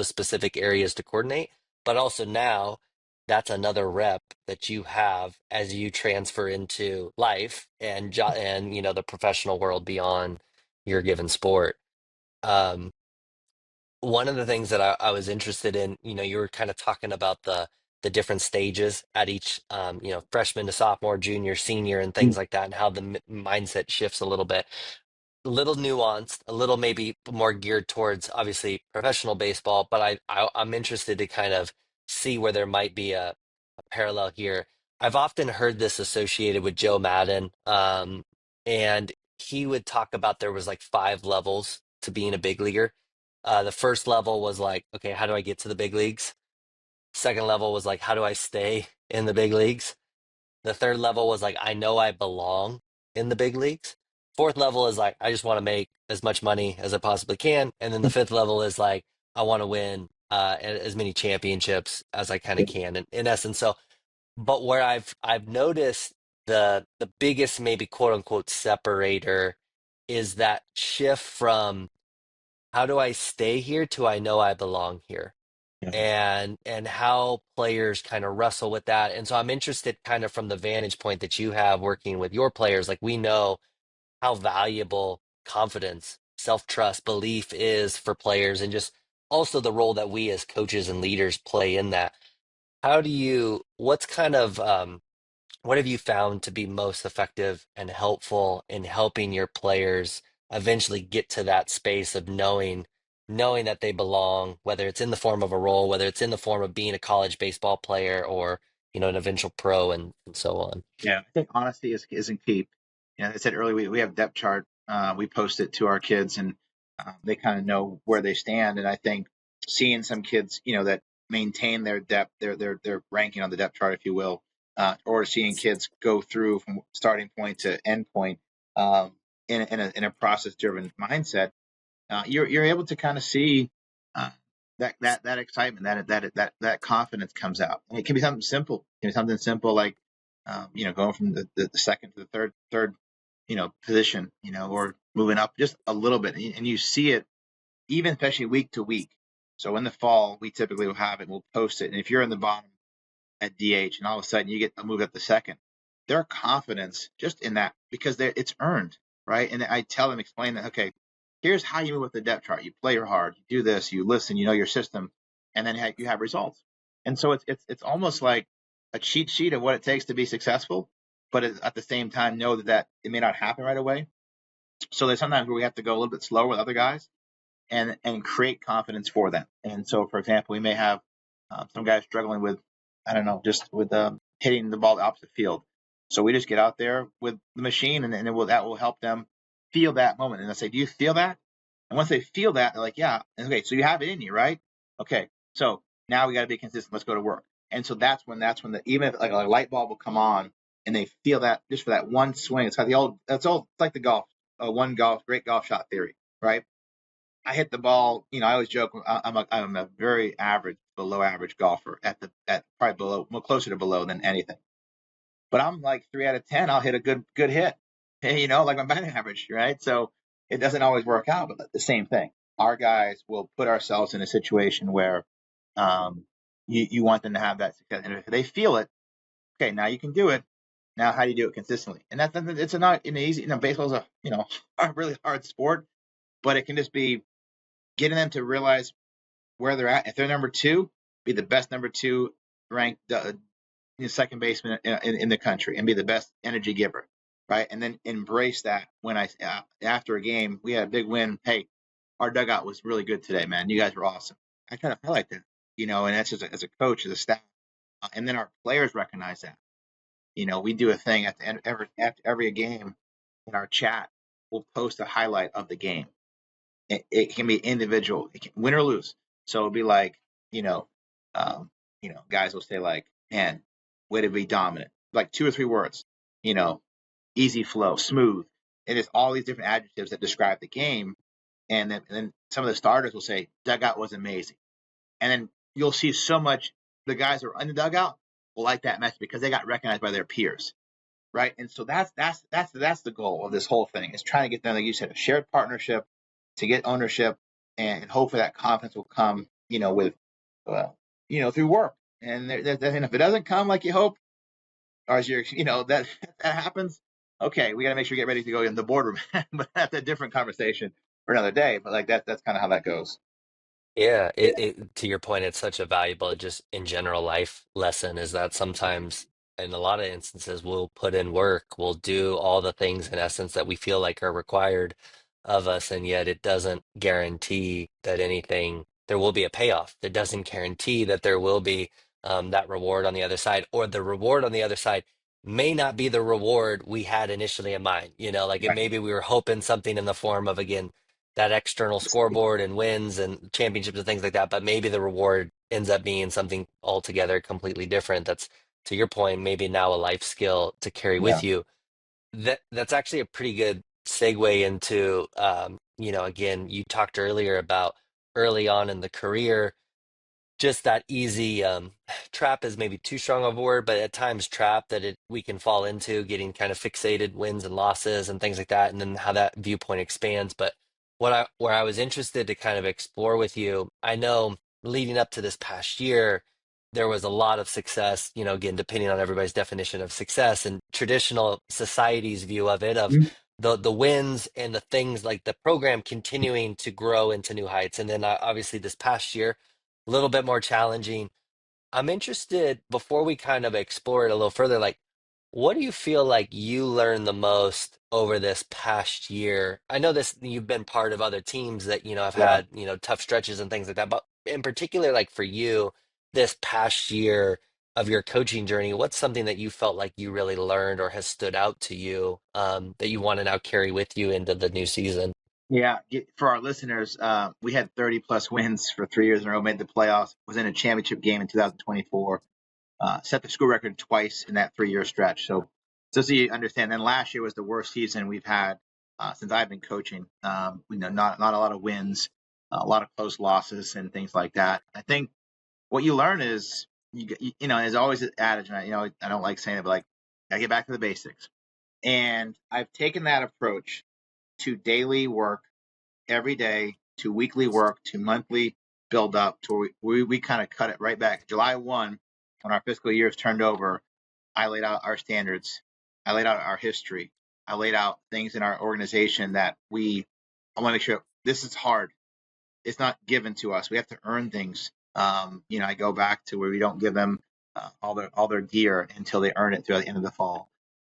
specific areas to coordinate, but also now that's another rep that you have as you transfer into life and the professional world beyond your given sport. Um, One of the things that I was interested in, you were kind of talking about the different stages at each, freshman to sophomore, junior, senior, and things like that, and how the mindset shifts a little bit, a little nuanced, a little maybe more geared towards obviously professional baseball, but I'm interested to kind of see where there might be a parallel here. I've often heard this associated with Joe Madden, and he would talk about there was like five levels to being a big leaguer. The first level was like, okay, how do I get to the big leagues? Second level was like, how do I stay in the big leagues? The third level was like, I know I belong in the big leagues. Fourth level is like, I just want to make as much money as I possibly can. And then the fifth level is like, I want to win as many championships as I kind of can in essence. So, but where I've noticed the biggest maybe quote unquote separator is that shift from how do I stay here to I know I belong here, Yeah. and how players kind of wrestle with that. And so I'm interested kind of from the vantage point that you have working with your players. Like we know how valuable confidence, self-trust, belief is for players, and just also the role that we as coaches and leaders play in that. What's kind of what have you found to be most effective and helpful in helping your players eventually get to that space of knowing that they belong, whether it's in the form of a role, whether it's in the form of being a college baseball player or, an eventual pro and so on. Yeah, I think honesty isn't key. As I said earlier, we have depth chart. We post it to our kids, and they kind of know where they stand. And I think seeing some kids, that maintain their depth, their ranking on the depth chart, if you will, or seeing kids go through from starting point to end point in a process driven mindset, you're able to kind of see uh, that excitement, that confidence comes out. And it can be something simple. It can be something simple like going from the second to the third position, or moving up just a little bit, and you see it even especially week to week. So in the fall, we typically will have it. We'll post it, and if you're in the bottom at DH, and all of a sudden you get moved up to second, their confidence just in that because it's earned, right? And I tell them, explain that, okay, here's how you move with the depth chart. You play your hard, you do this, you listen, you know your system, and then you have results. And so it's almost like a cheat sheet of what it takes to be successful, but at the same time know that it may not happen right away. So there's sometimes where we have to go a little bit slower with other guys and create confidence for them. And so, for example, we may have some guys struggling with, I don't know, just with hitting the ball the opposite field. So we just get out there with the machine, and that will help them feel that moment. And I say, "Do you feel that?" And once they feel that, they're like, "Yeah." Okay, so you have it in you, right? Okay, so now we got to be consistent. Let's go to work. And so that's when even if like a light bulb will come on, and they feel that just for that one swing. It's like it's like the golf, great golf shot theory, right? I hit the ball. I always joke. I'm a very average, below average golfer at probably below, more closer to below than anything. But I'm like 3 out of 10. I'll hit a good hit. Like my batting average, right? So it doesn't always work out, but the same thing. Our guys will put ourselves in a situation where um, you want them to have that success, and if they feel it, okay, now you can do it. Now, how do you do it consistently? And it's not an easy. Baseball's a really hard sport, but it can just be getting them to realize where they're at. If they're number two, be the best number two ranked second baseman in the country and be the best energy giver, right? And then embrace that when after a game, we had a big win. Hey, our dugout was really good today, man. You guys were awesome. I kind of feel like that, and that's just as a coach, as a staff. And then our players recognize that. We do a thing at the end after every game in our chat. We'll post a highlight of the game. It can be individual, win or lose. So it'll be like, guys will say like, man, way to be dominant, like 2 or 3 words, you know, easy flow, smooth. And it's all these different adjectives that describe the game. And then some of the starters will say, dugout was amazing. And then you'll see so much, the guys who are in the dugout will like that message because they got recognized by their peers. Right. And so that's the goal of this whole thing, is trying to get them, like you said, a shared partnership to get ownership, and hopefully that confidence will come, with, through work. And and if it doesn't come like you hope, or as you're, that happens, okay, we got to make sure we get ready to go in the boardroom. But that's a different conversation for another day. But like that's kind of how that goes. Yeah, to your point, it's such a valuable, just in general life lesson is that sometimes, in a lot of instances, we'll put in work, we'll do all the things in essence that we feel like are required of us, and yet it doesn't guarantee that anything, there will be a payoff. It doesn't guarantee that there will be that reward on the other side, or the reward on the other side may not be the reward we had initially in mind. Like it Right. maybe we were hoping something in the form of, again, that external scoreboard and wins and championships and things like that, but maybe the reward ends up being something altogether completely different. That's, to your point, maybe now a life skill to carry Yeah. with you. That's actually a pretty good segue into, again, you talked earlier about early on in the career, just that easy trap is maybe too strong of a word, but at times trap that we can fall into, getting kind of fixated wins and losses and things like that, and then how that viewpoint expands. But where I was interested to kind of explore with you, I know leading up to this past year, there was a lot of success, again, depending on everybody's definition of success and traditional society's view of it, of Mhm. the wins and the things like the program continuing to grow into new heights. And then obviously this past year, a little bit more challenging. I'm interested, before we kind of explore it a little further, like, what do you feel like you learned the most over this past year? I know this, you've been part of other teams that, have Yeah. had, tough stretches and things like that, but in particular, like for you, this past year of your coaching journey, what's something that you felt like you really learned or has stood out to you, that you want to now carry with you into the new season? Yeah. For our listeners, we had 30 plus wins for 3 years in a row, made the playoffs, was in a championship game in 2024, set the school record twice in that 3 year stretch. So you understand, then last year was the worst season we've had since I've been coaching. Not a lot of wins, a lot of close losses and things like that. I think what you learn is there's always an adage, and I don't like saying it, but like, I get back to the basics. And I've taken that approach to daily work every day, to weekly work, to monthly build up, to we kind of cut it right back. July 1, when our fiscal year is turned over, I laid out our standards. I laid out our history. I laid out things in our organization that I want to make sure this is hard. It's not given to us. We have to earn things. I go back to where we don't give them all their gear until they earn it through the end of the fall.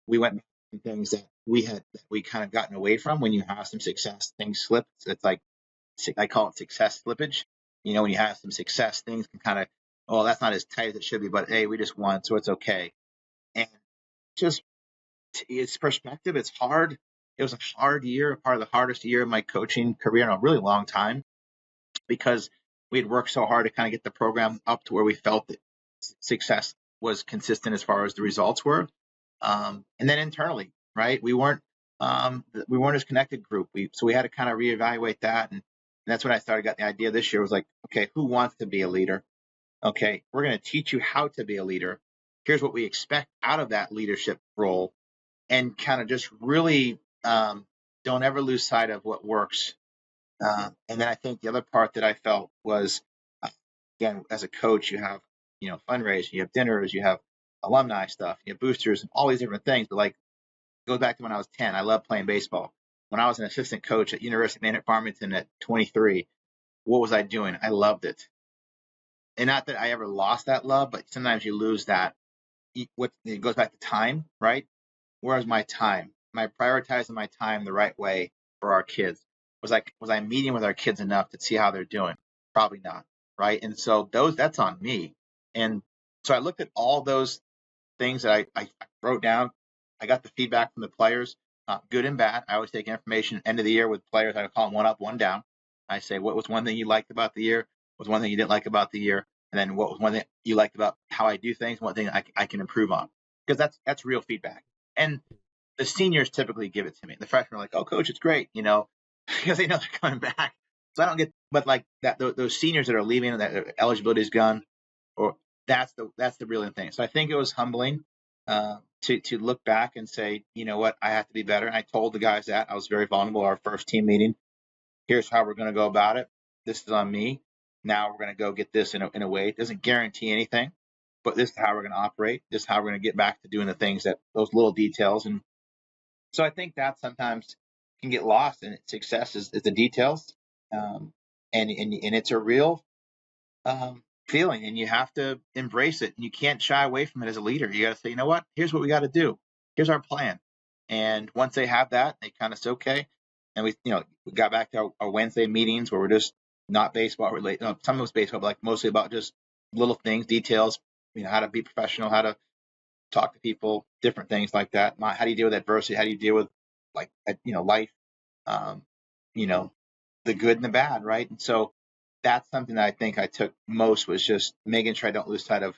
We went back to things that we kind of gotten away from. When you have some success, things slip. It's like, I call it success slippage. When you have some success, things can kind of, oh, that's not as tight as it should be, but hey, we just won, so it's okay. And just it's perspective. It's hard. It was a hard year, part of the hardest year of my coaching career in a really long time, because we had worked so hard to kind of get the program up to where we felt that success was consistent as far as the results were. And then internally, right? We weren't as connected group. So we had to kind of reevaluate that. And that's when I started got the idea this year was like, okay, who wants to be a leader? Okay, we're going to teach you how to be a leader. Here's what we expect out of that leadership role, and kind of just really don't ever lose sight of what works. And then I think the other part that I felt was, uh, again, as a coach, you have, fundraising, you have dinners, you have alumni stuff, you have boosters, and all these different things. But like, it goes back to when I was 10. I loved playing baseball. When I was an assistant coach at University of Maine at Farmington at 23, what was I doing? I loved it. And not that I ever lost that love, but sometimes you lose that. It goes back to time, right? Where's my time? Am I prioritizing my time the right way for our kids? Was I meeting with our kids enough to see how they're doing? Probably not, right? And so that's on me. And so I looked at all those things that I wrote down. I got the feedback from the players, good and bad. I always take information end of the year with players. I call them one up, one down. I say, what was one thing you liked about the year? What was one thing you didn't like about the year? And then what was one thing you liked about how I do things? One thing I can improve on, because that's real feedback. And the seniors typically give it to me. The freshmen are like, "Oh, coach, it's great," because they know they're coming back. So I don't get, but like that, those seniors that are leaving, that their eligibility is gone, or that's the real thing. So I think it was humbling to look back and say, you know what, I have to be better. And I told the guys that I was very vulnerable. Our first team meeting. Here's how we're going to go about it. This is on me. Now we're going to go get this in a way. It doesn't guarantee anything. what this is how we're going to operate. This is how we're going to get back to doing the things that those little details. And so I think that sometimes can get lost in success is the details. Um, and it's a real feeling, and you have to embrace it. And you can't shy away from it as a leader. You got to say, you know what? Here's what we got to do. Here's our plan. And once they have that, they kind of say, okay. And we got back to our Wednesday meetings where we're just not baseball related. No, some of it's baseball, but like mostly about just little things, details. How to be professional, how to talk to people, different things like that. How do you deal with adversity? How do you deal with like life? Um, you know, the good and the bad, right? And so that's something that I think I took most was just making sure I don't lose sight of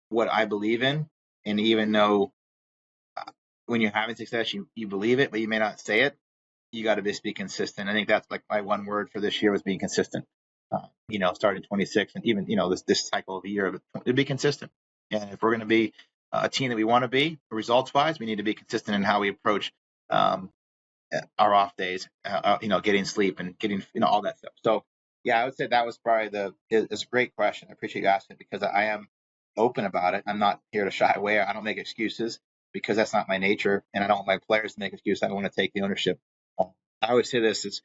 what I believe in. And even though when you're having success, you believe it, but you may not say it. You got to just be consistent. I think that's like my one word for this year was being consistent. Starting 26 and even this cycle of a year to be consistent. And if we're going to be a team that we want to be, results wise, we need to be consistent in how we approach um, our off days, getting sleep and getting, all that stuff. So, yeah, I would say that was probably it's a great question. I appreciate you asking it because I am open about it. I'm not here to shy away. I don't make excuses because that's not my nature. And I don't want my players to make excuses. I want to take the ownership. I always say this is,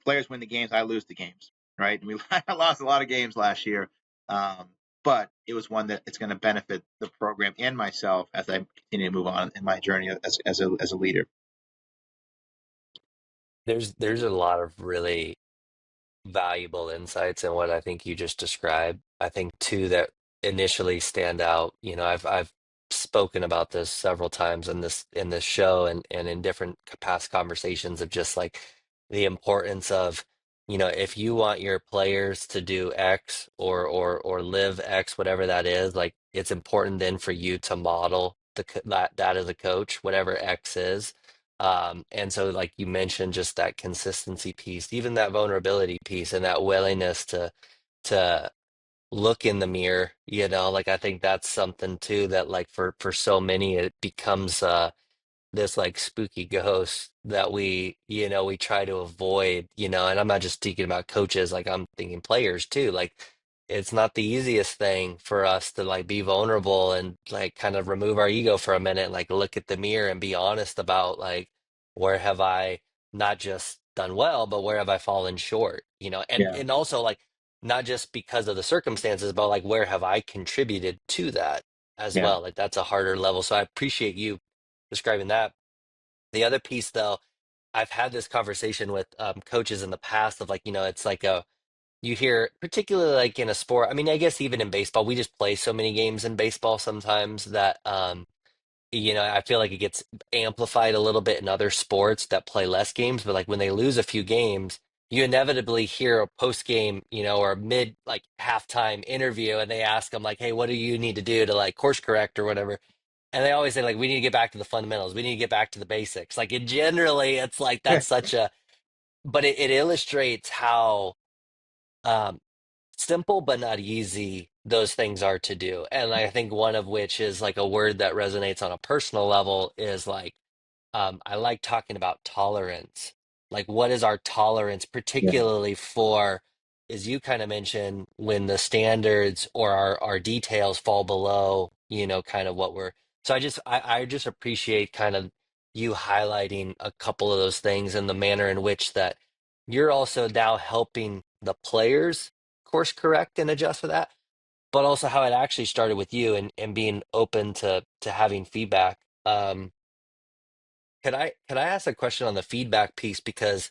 players win the games. I lose the games, right? I lost a lot of games last year. But it was one that it's going to benefit the program and myself as I continue to move on in my journey as a leader. There's a lot of really valuable insights in what I think you just described. I think two that initially stand out. I've spoken about this several times in this show and in different past conversations of just like the importance of, if you want your players to do X or live X, whatever that is, like it's important then for you to model that as a coach, whatever X is. And so, like you mentioned, just that consistency piece, even that vulnerability piece, and that willingness to look in the mirror, like I think that's something too that like for so many it becomes this like spooky ghost that we try to avoid, and I'm not just thinking about coaches, like I'm thinking players too. Like it's not the easiest thing for us to like be vulnerable and like kind of remove our ego for a minute, like look at the mirror and be honest about like where have I not just done well, but where have I fallen short, and Yeah, and also like not just because of the circumstances, but like where have I contributed to that as yeah, well. Like that's a harder level. So I appreciate you describing that. The other piece, though, I've had this conversation with coaches in the past of like, it's like you hear, particularly like in a sport. I mean, I guess even in baseball, we just play so many games in baseball sometimes that, I feel like it gets amplified a little bit in other sports that play less games. But like when they lose a few games, you inevitably hear a post game, or a mid like halftime interview, and they ask them like, "Hey, what do you need to do to like course correct or whatever?" And they always say like we need to get back to the fundamentals. We need to get back to the basics. Like generally it's like that's such a but it illustrates how um simple but not easy those things are to do. And I think one of which is like a word that resonates on a personal level is like I like talking about tolerance. Like, what is our tolerance, yeah, particularly for, as you kind of mentioned, when the standards or our details fall below, kind of what we're. So I just appreciate kind of you highlighting a couple of those things and the manner in which that you're also now helping the players course correct and adjust for that, but also how it actually started with you and being open to having feedback. Can I ask a question on the feedback piece because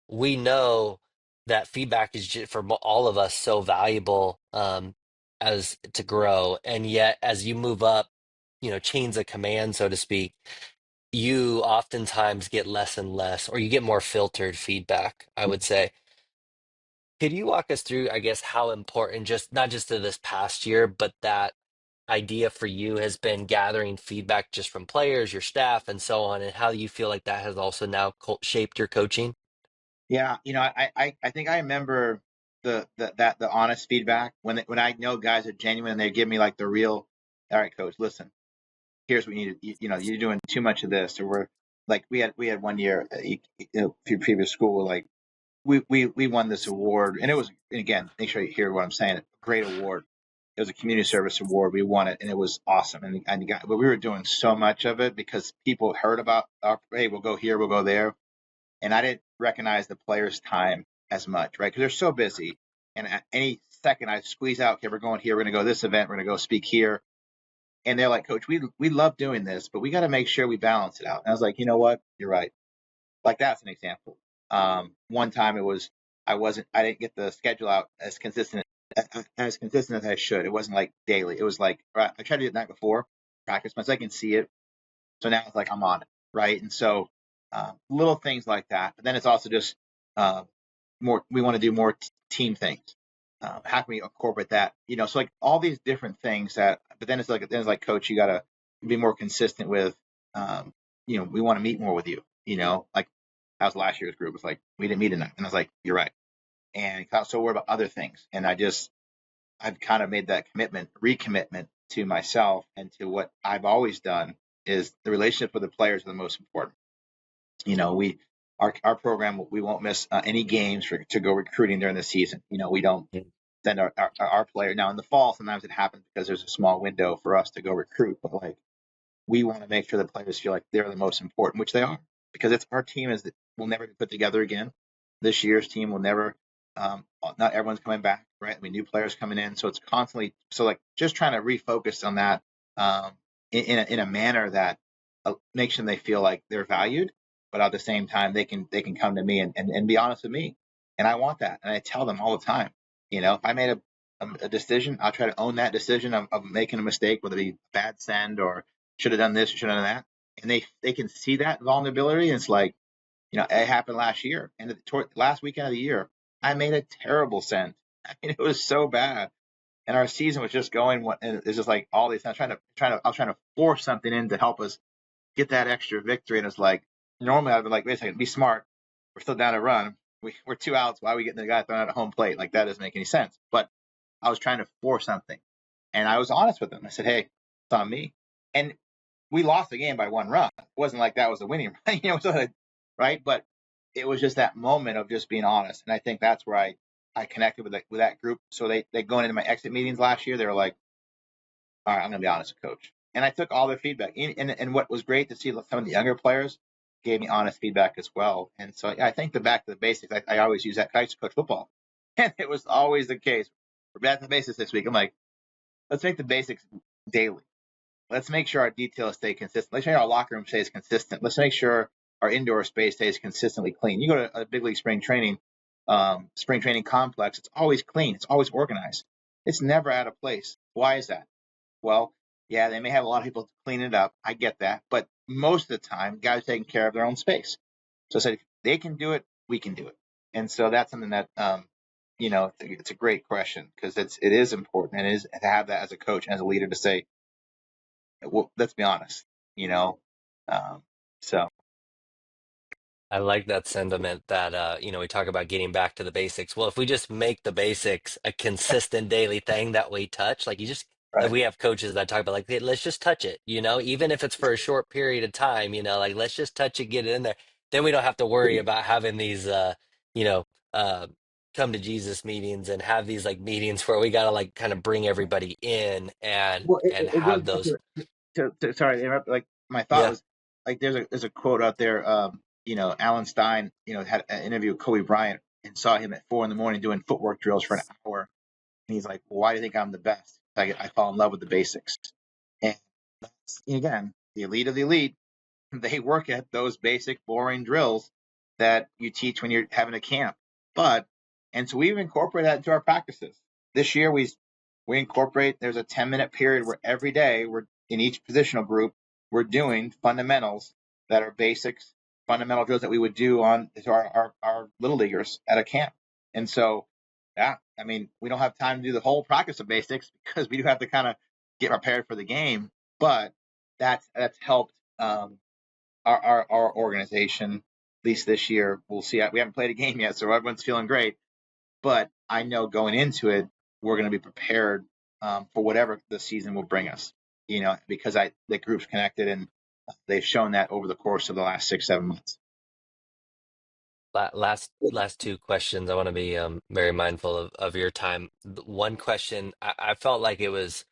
we know that feedback is for all of us so valuable as to grow, and yet as you move up, chains of command, so to speak, you oftentimes get less and less, or you get more filtered feedback, I would say. Could you walk us through, I guess, how important just not just to this past year, but that idea for you has been gathering feedback just from players, your staff, and so on, and how you feel like that has also now shaped your coaching? yeah. I think I remember the honest feedback when I know guys are genuine and they give me like the real. All right, coach, listen. Here's what you need. You're doing too much of this, or we're like we had one year, through previous school, like we won this award, and it was, and again, make sure you hear what I'm saying. Great award, It was a community service award. We won it, and it was awesome. But we were doing so much of it because people heard about, hey, we'll go here, we'll go there, and I didn't recognize the players' time as much, right? Because they're so busy, and at any second I squeeze out, okay, we're going here, we're going to go to this event, we're going to go speak here, and they're like, Coach, we love doing this, but we got to make sure we balance it out. And I was like, you know what, you're right. Like that's an example. One time I didn't get the schedule out as consistent as I should. It wasn't like daily. It was like I tried to do it the night before practice, so I can see it. So now it's like I'm on it, right? And so little things like that. But then it's also just uh, more. We want to do more team things. How can we incorporate that? So like all these different things that. But then it's like coach, you got to be more consistent with. We want to meet more with you. Like that was last year's group. It's like we didn't meet enough, and I was like, you're right. And I was so worried about other things, and I've kind of made that recommitment to myself and to what I've always done is the relationship with the players are the most important. We our program we won't miss any games to go recruiting during the season. We don't send our player now in the fall. Sometimes it happens because there's a small window for us to go recruit, but like we want to make sure the players feel like they're the most important, which they are, because it's our team will never be put together again. This year's team will never. Not everyone's coming back, right? I mean, new players coming in, so it's constantly like just trying to refocus on that in a manner that makes them they feel like they're valued, but at the same time they can come to me and be honest with me, and I want that, and I tell them all the time. If I made a decision, I'll try to own that decision of making a mistake, whether it be bad send or should have done this, should have done that, and they can see that vulnerability. And it's like, it happened last year, and last weekend of the year, I made a terrible send. I mean, it was so bad, and our season was just going. And it's just like all these. I was trying to force something in to help us get that extra victory, and it's like normally I'd be like, wait a second, be smart. We're still down to run. We're 2 outs. Why are we getting the guy thrown out at home plate? Like that doesn't make any sense. But I was trying to force something, and I was honest with them. I said, hey, it's on me, and we lost the game by 1 run. It wasn't like that was a winning run, right? But it was just that moment of just being honest, and I think that's where I connected with that group. So they going into my exit meetings last year, they were like, all right, I'm going to be honest with coach. And I took all their feedback. And what was great to see some of the younger players gave me honest feedback as well. And so I think the back to the basics, I always use that. I used to coach football, and it was always the case. We're back to the basics this week. I'm like, let's make the basics daily. Let's make sure our details stay consistent. Let's make sure our locker room stays consistent. Let's make sure our indoor space stays consistently clean. You go to a big league spring training complex, it's always clean. It's always organized. It's never out of place. Why is that? Well, yeah, they may have a lot of people cleaning it up. I get that. But most of the time, guys are taking care of their own space. So I said, if they can do it, we can do it. And so that's something that, it's a great question because it is important, and it is to have that as a coach and as a leader to say, well, let's be honest, you know. Um, so I like that sentiment that we talk about getting back to the basics. Well, if we just make the basics a consistent daily thing that we touch, like like right. we have coaches that talk about like, "Hey, let's just touch it, even if it's for a short period of time, like let's just touch it, get it in there. Then we don't have to worry about having these you know, uh come to Jesus meetings and have these like meetings where we gotta like kind of bring everybody in and Well, it goes have back those. sorry to interrupt. Like my thought Yeah. was like there's a quote out there. Alan Stein, had an interview with Kobe Bryant and saw him at 4 in the morning doing footwork drills for an hour, and he's like, well, "Why do you think I'm the best? I fall in love with the basics." And that's, again, the elite of the elite. They work at those basic, boring drills that you teach when you're having a camp. And so we've incorporated that into our practices. This year, we incorporate, there's a 10-minute period where every day we're in each positional group, we're doing fundamentals that are basics, fundamental drills that we would do on to our little leaguers at a camp. And so, yeah, I mean, we don't have time to do the whole practice of basics because we do have to kind of get prepared for the game, but that's helped our organization, at least this year. We'll see. We haven't played a game yet, so everyone's feeling great. But I know going into it, we're going to be prepared for whatever the season will bring us. Because the group's connected, and they've shown that over the course of the last 6, 7 months. Last two questions. I want to be very mindful of your time. One question, I felt like it was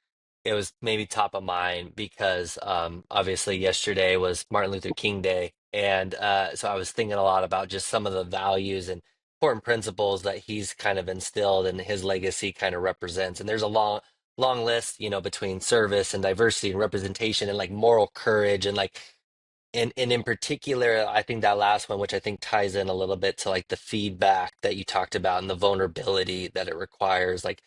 maybe top of mind because obviously yesterday was Martin Luther King Day, and so I was thinking a lot about just some of the values and important principles that he's kind of instilled and his legacy kind of represents. And there's a long list, you know, between service and diversity and representation and like moral courage and like and in particular, I think that last one, which I think ties in a little bit to like the feedback that you talked about and the vulnerability that it requires, like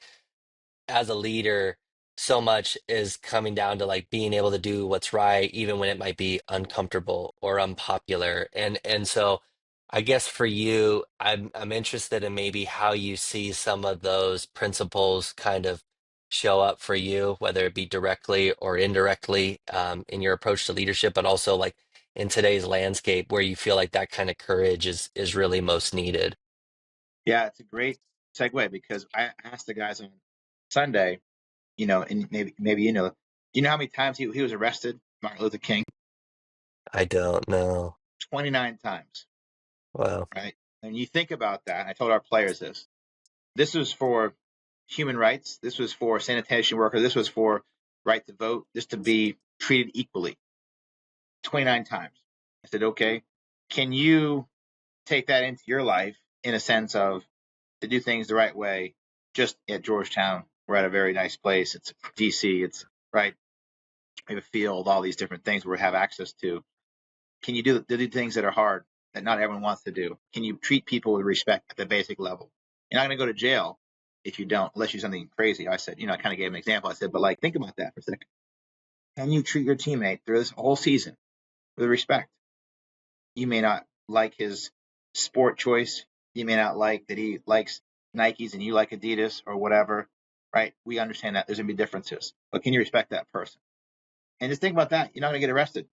as a leader, so much is coming down to like being able to do what's right, even when it might be uncomfortable or unpopular. And so I guess for you, I'm interested in maybe how you see some of those principles kind of show up for you, whether it be directly or indirectly, in your approach to leadership, but also like in today's landscape where you feel like that kind of courage is really most needed. Yeah, it's a great segue because I asked the guys on Sunday, and maybe you know how many times he was arrested, Martin Luther King? I don't know. 29 times, Wow. right? And you think about that, and I told our players this. This was for human rights. This was for sanitation workers. This was for right to vote, just to be treated equally. 29 times. I said, okay, can you take that into your life in a sense of to do things the right way? Just at Georgetown, we're at a very nice place. It's DC. It's right. We have a field, all these different things we have access to. Can you do things that are hard that not everyone wants to do? Can you treat people with respect at the basic level? You're not going to go to jail if you don't, unless you do something crazy. I said, I kind of gave an example. I said, but like, think about that for a second. Can you treat your teammate through this whole season with respect? You may not like his sport choice. You may not like that he likes Nikes and you like Adidas or whatever, right? We understand that there's going to be differences, but can you respect that person? And just think about that. You're not going to get arrested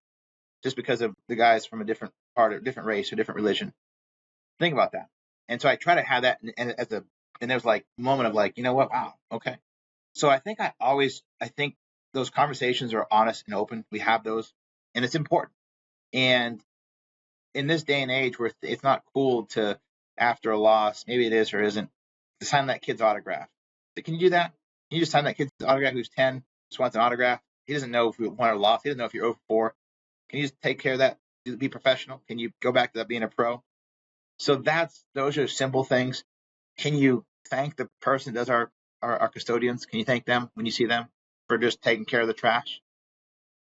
just because of the guys from a different part or different race or different religion. Think about that. And so I try to have that and there's like a moment of like, you know what? Wow. Okay. So I think those conversations are honest and open. We have those and it's important. And in this day and age where it's not cool to, after a loss, maybe it is or isn't, to sign that kid's autograph. But can you do that? Can you just sign that kid's autograph who's 10, just wants an autograph? He doesn't know if you won or lost. He doesn't know if you're 0 for 4. Can you just take care of that? Be professional? Can you go back to that being a pro? So those are simple things. Can you thank the person that does our custodians? Can you thank them when you see them for just taking care of the trash?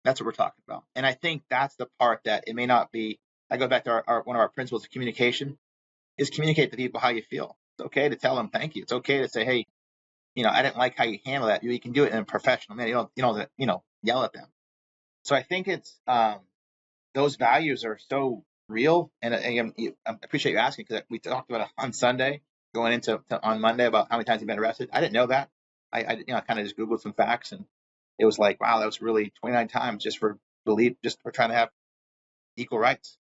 That's what we're talking about. And I think that's the part that it may not be. I go back to one of our principles of communication is communicate to people how you feel. It's okay to tell them thank you. It's okay to say, hey, I didn't like how you handle that. You can do it in a professional manner. You don't yell at them. So I think it's those values are so real. And again, I appreciate you asking because we talked about it on Sunday, going into on Monday about how many times you've been arrested. I didn't know that. I kind of just Googled some facts and it was like, wow, that was really 29 times just for trying to have equal rights.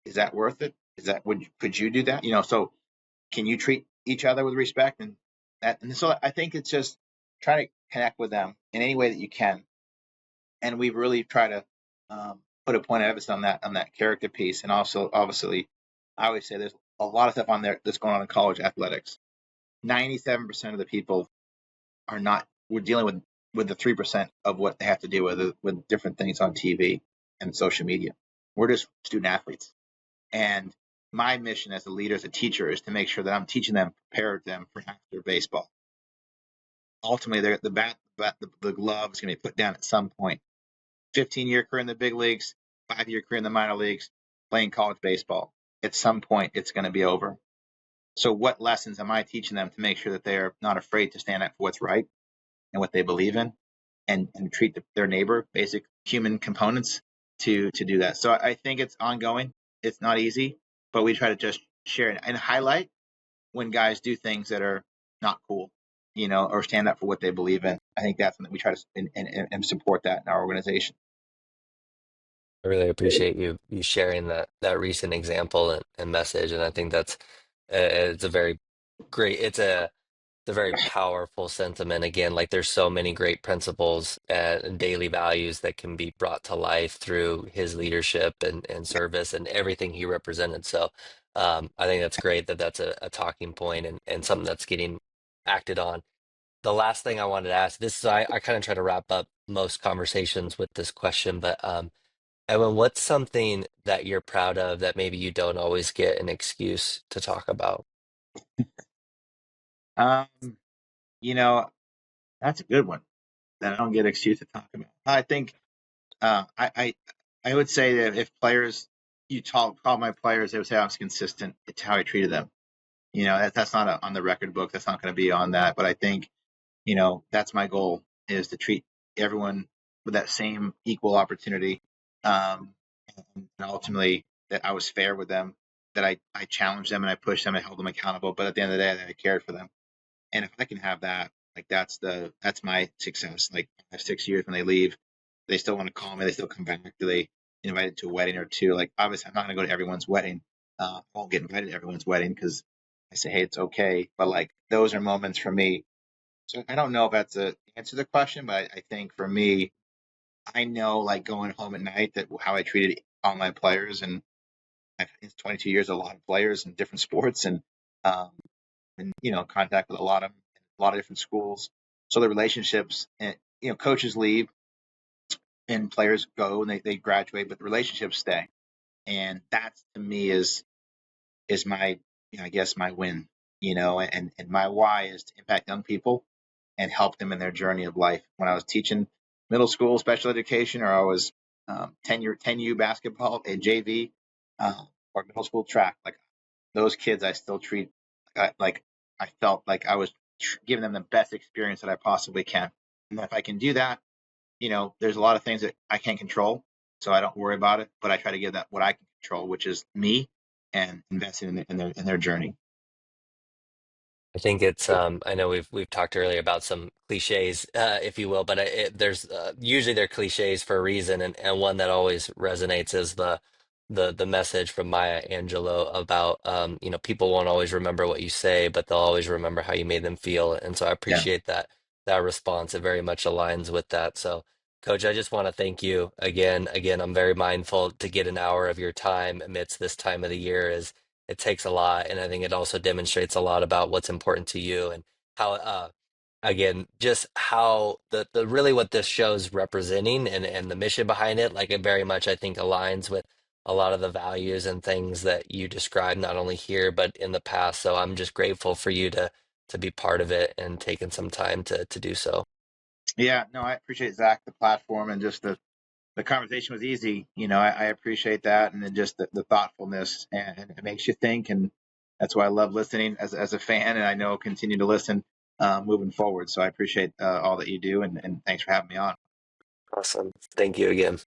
Is that worth it? Could you do that? So can you treat each other with respect and so I think it's just trying to connect with them in any way that you can. And we really try to put a point of emphasis on that character piece. And also, obviously, I always say there's a lot of stuff on there that's going on in college athletics. 97% of the people are not. We're dealing with the 3% of what they have to deal with different things on TV and social media. We're just student athletes, and my mission as a leader, as a teacher, is to make sure that I'm teaching them, prepared them for after baseball. Ultimately, the glove is going to be put down at some point. 15-year career in the big leagues, 5-year career in the minor leagues, playing college baseball. At some point, it's going to be over. So what lessons am I teaching them to make sure that they're not afraid to stand up for what's right and what they believe in and treat their neighbor, basic human components to do that. So I think it's ongoing. It's not easy, but we try to just share it and highlight when guys do things that are not cool, or stand up for what they believe in. I think that's something we try to and support that in our organization. I really appreciate you sharing that recent example and message, and I think that's it's a very great. It's a a very powerful sentiment. Again, like there's so many great principles and daily values that can be brought to life through his leadership and service and everything he represented. So I think that's great that that's a talking point and something that's getting acted on. The last thing I wanted to ask, this is I kind of try to wrap up most conversations with this question, but Evan, what's something that you're proud of that maybe you don't always get an excuse to talk about? Um, you know, that's a good one that I don't get an excuse to talk about. I think uh, I, I I would say that if players you call my players, they would say I was consistent. It's how I treated them. That's not on the record book. That's not going to be on that. But I think that's my goal is to treat everyone with that same equal opportunity, um, and ultimately that I was fair with them, that I challenged them and I pushed them and held them accountable. But at the end of the day, that I cared for them. And if I can have that, like that's my success. Like 5, 6 years when they leave, they still want to call me. They still come back. Do they invited to a wedding or two? Like obviously, I'm not going to go to everyone's wedding. I won't get invited to everyone's wedding because I say, hey, it's okay. But like those are moments for me. So I don't know if that's a answer to the question, but I think for me, I know like going home at night that how I treated all my players, and it's 22 years, a lot of players in different sports, um, and contact with a lot of different schools. So the relationships, and coaches leave and players go and they graduate, but the relationships stay, and that to me is my I guess my win. And my why is to impact young people and help them in their journey of life. When I was teaching middle school special education, or I was 10U basketball at JV, or middle school track, like those kids, I still treat like I felt like I was giving them the best experience that I possibly can. And if I can do that, there's a lot of things that I can't control, so I don't worry about it. But I try to give that what I can control, which is me, and investing in their journey. I think it's I know we've talked earlier about some cliches, if you will, but there's usually they're cliches for a reason, and one that always resonates is the message from Maya Angelou about people won't always remember what you say, but they'll always remember how you made them feel. And so I Yeah, appreciate that response. It very much aligns with that. So Coach, I just want to thank you again. Again, I'm very mindful to get an hour of your time amidst this time of the year is it takes a lot, and I think it also demonstrates a lot about what's important to you and how again just how the really what this show's representing and the mission behind it, like it very much I think aligns with a lot of the values and things that you described not only here but in the past. So I'm just grateful for you to be part of it and taking some time to do so. yeah. No, I appreciate Zach the platform and just the conversation was easy. I appreciate that, and then just the thoughtfulness, and it makes you think, and that's why I love listening as a fan, and I know I'll continue to listen moving forward. So I appreciate all that you do, and thanks for having me on. Awesome. Thank you again.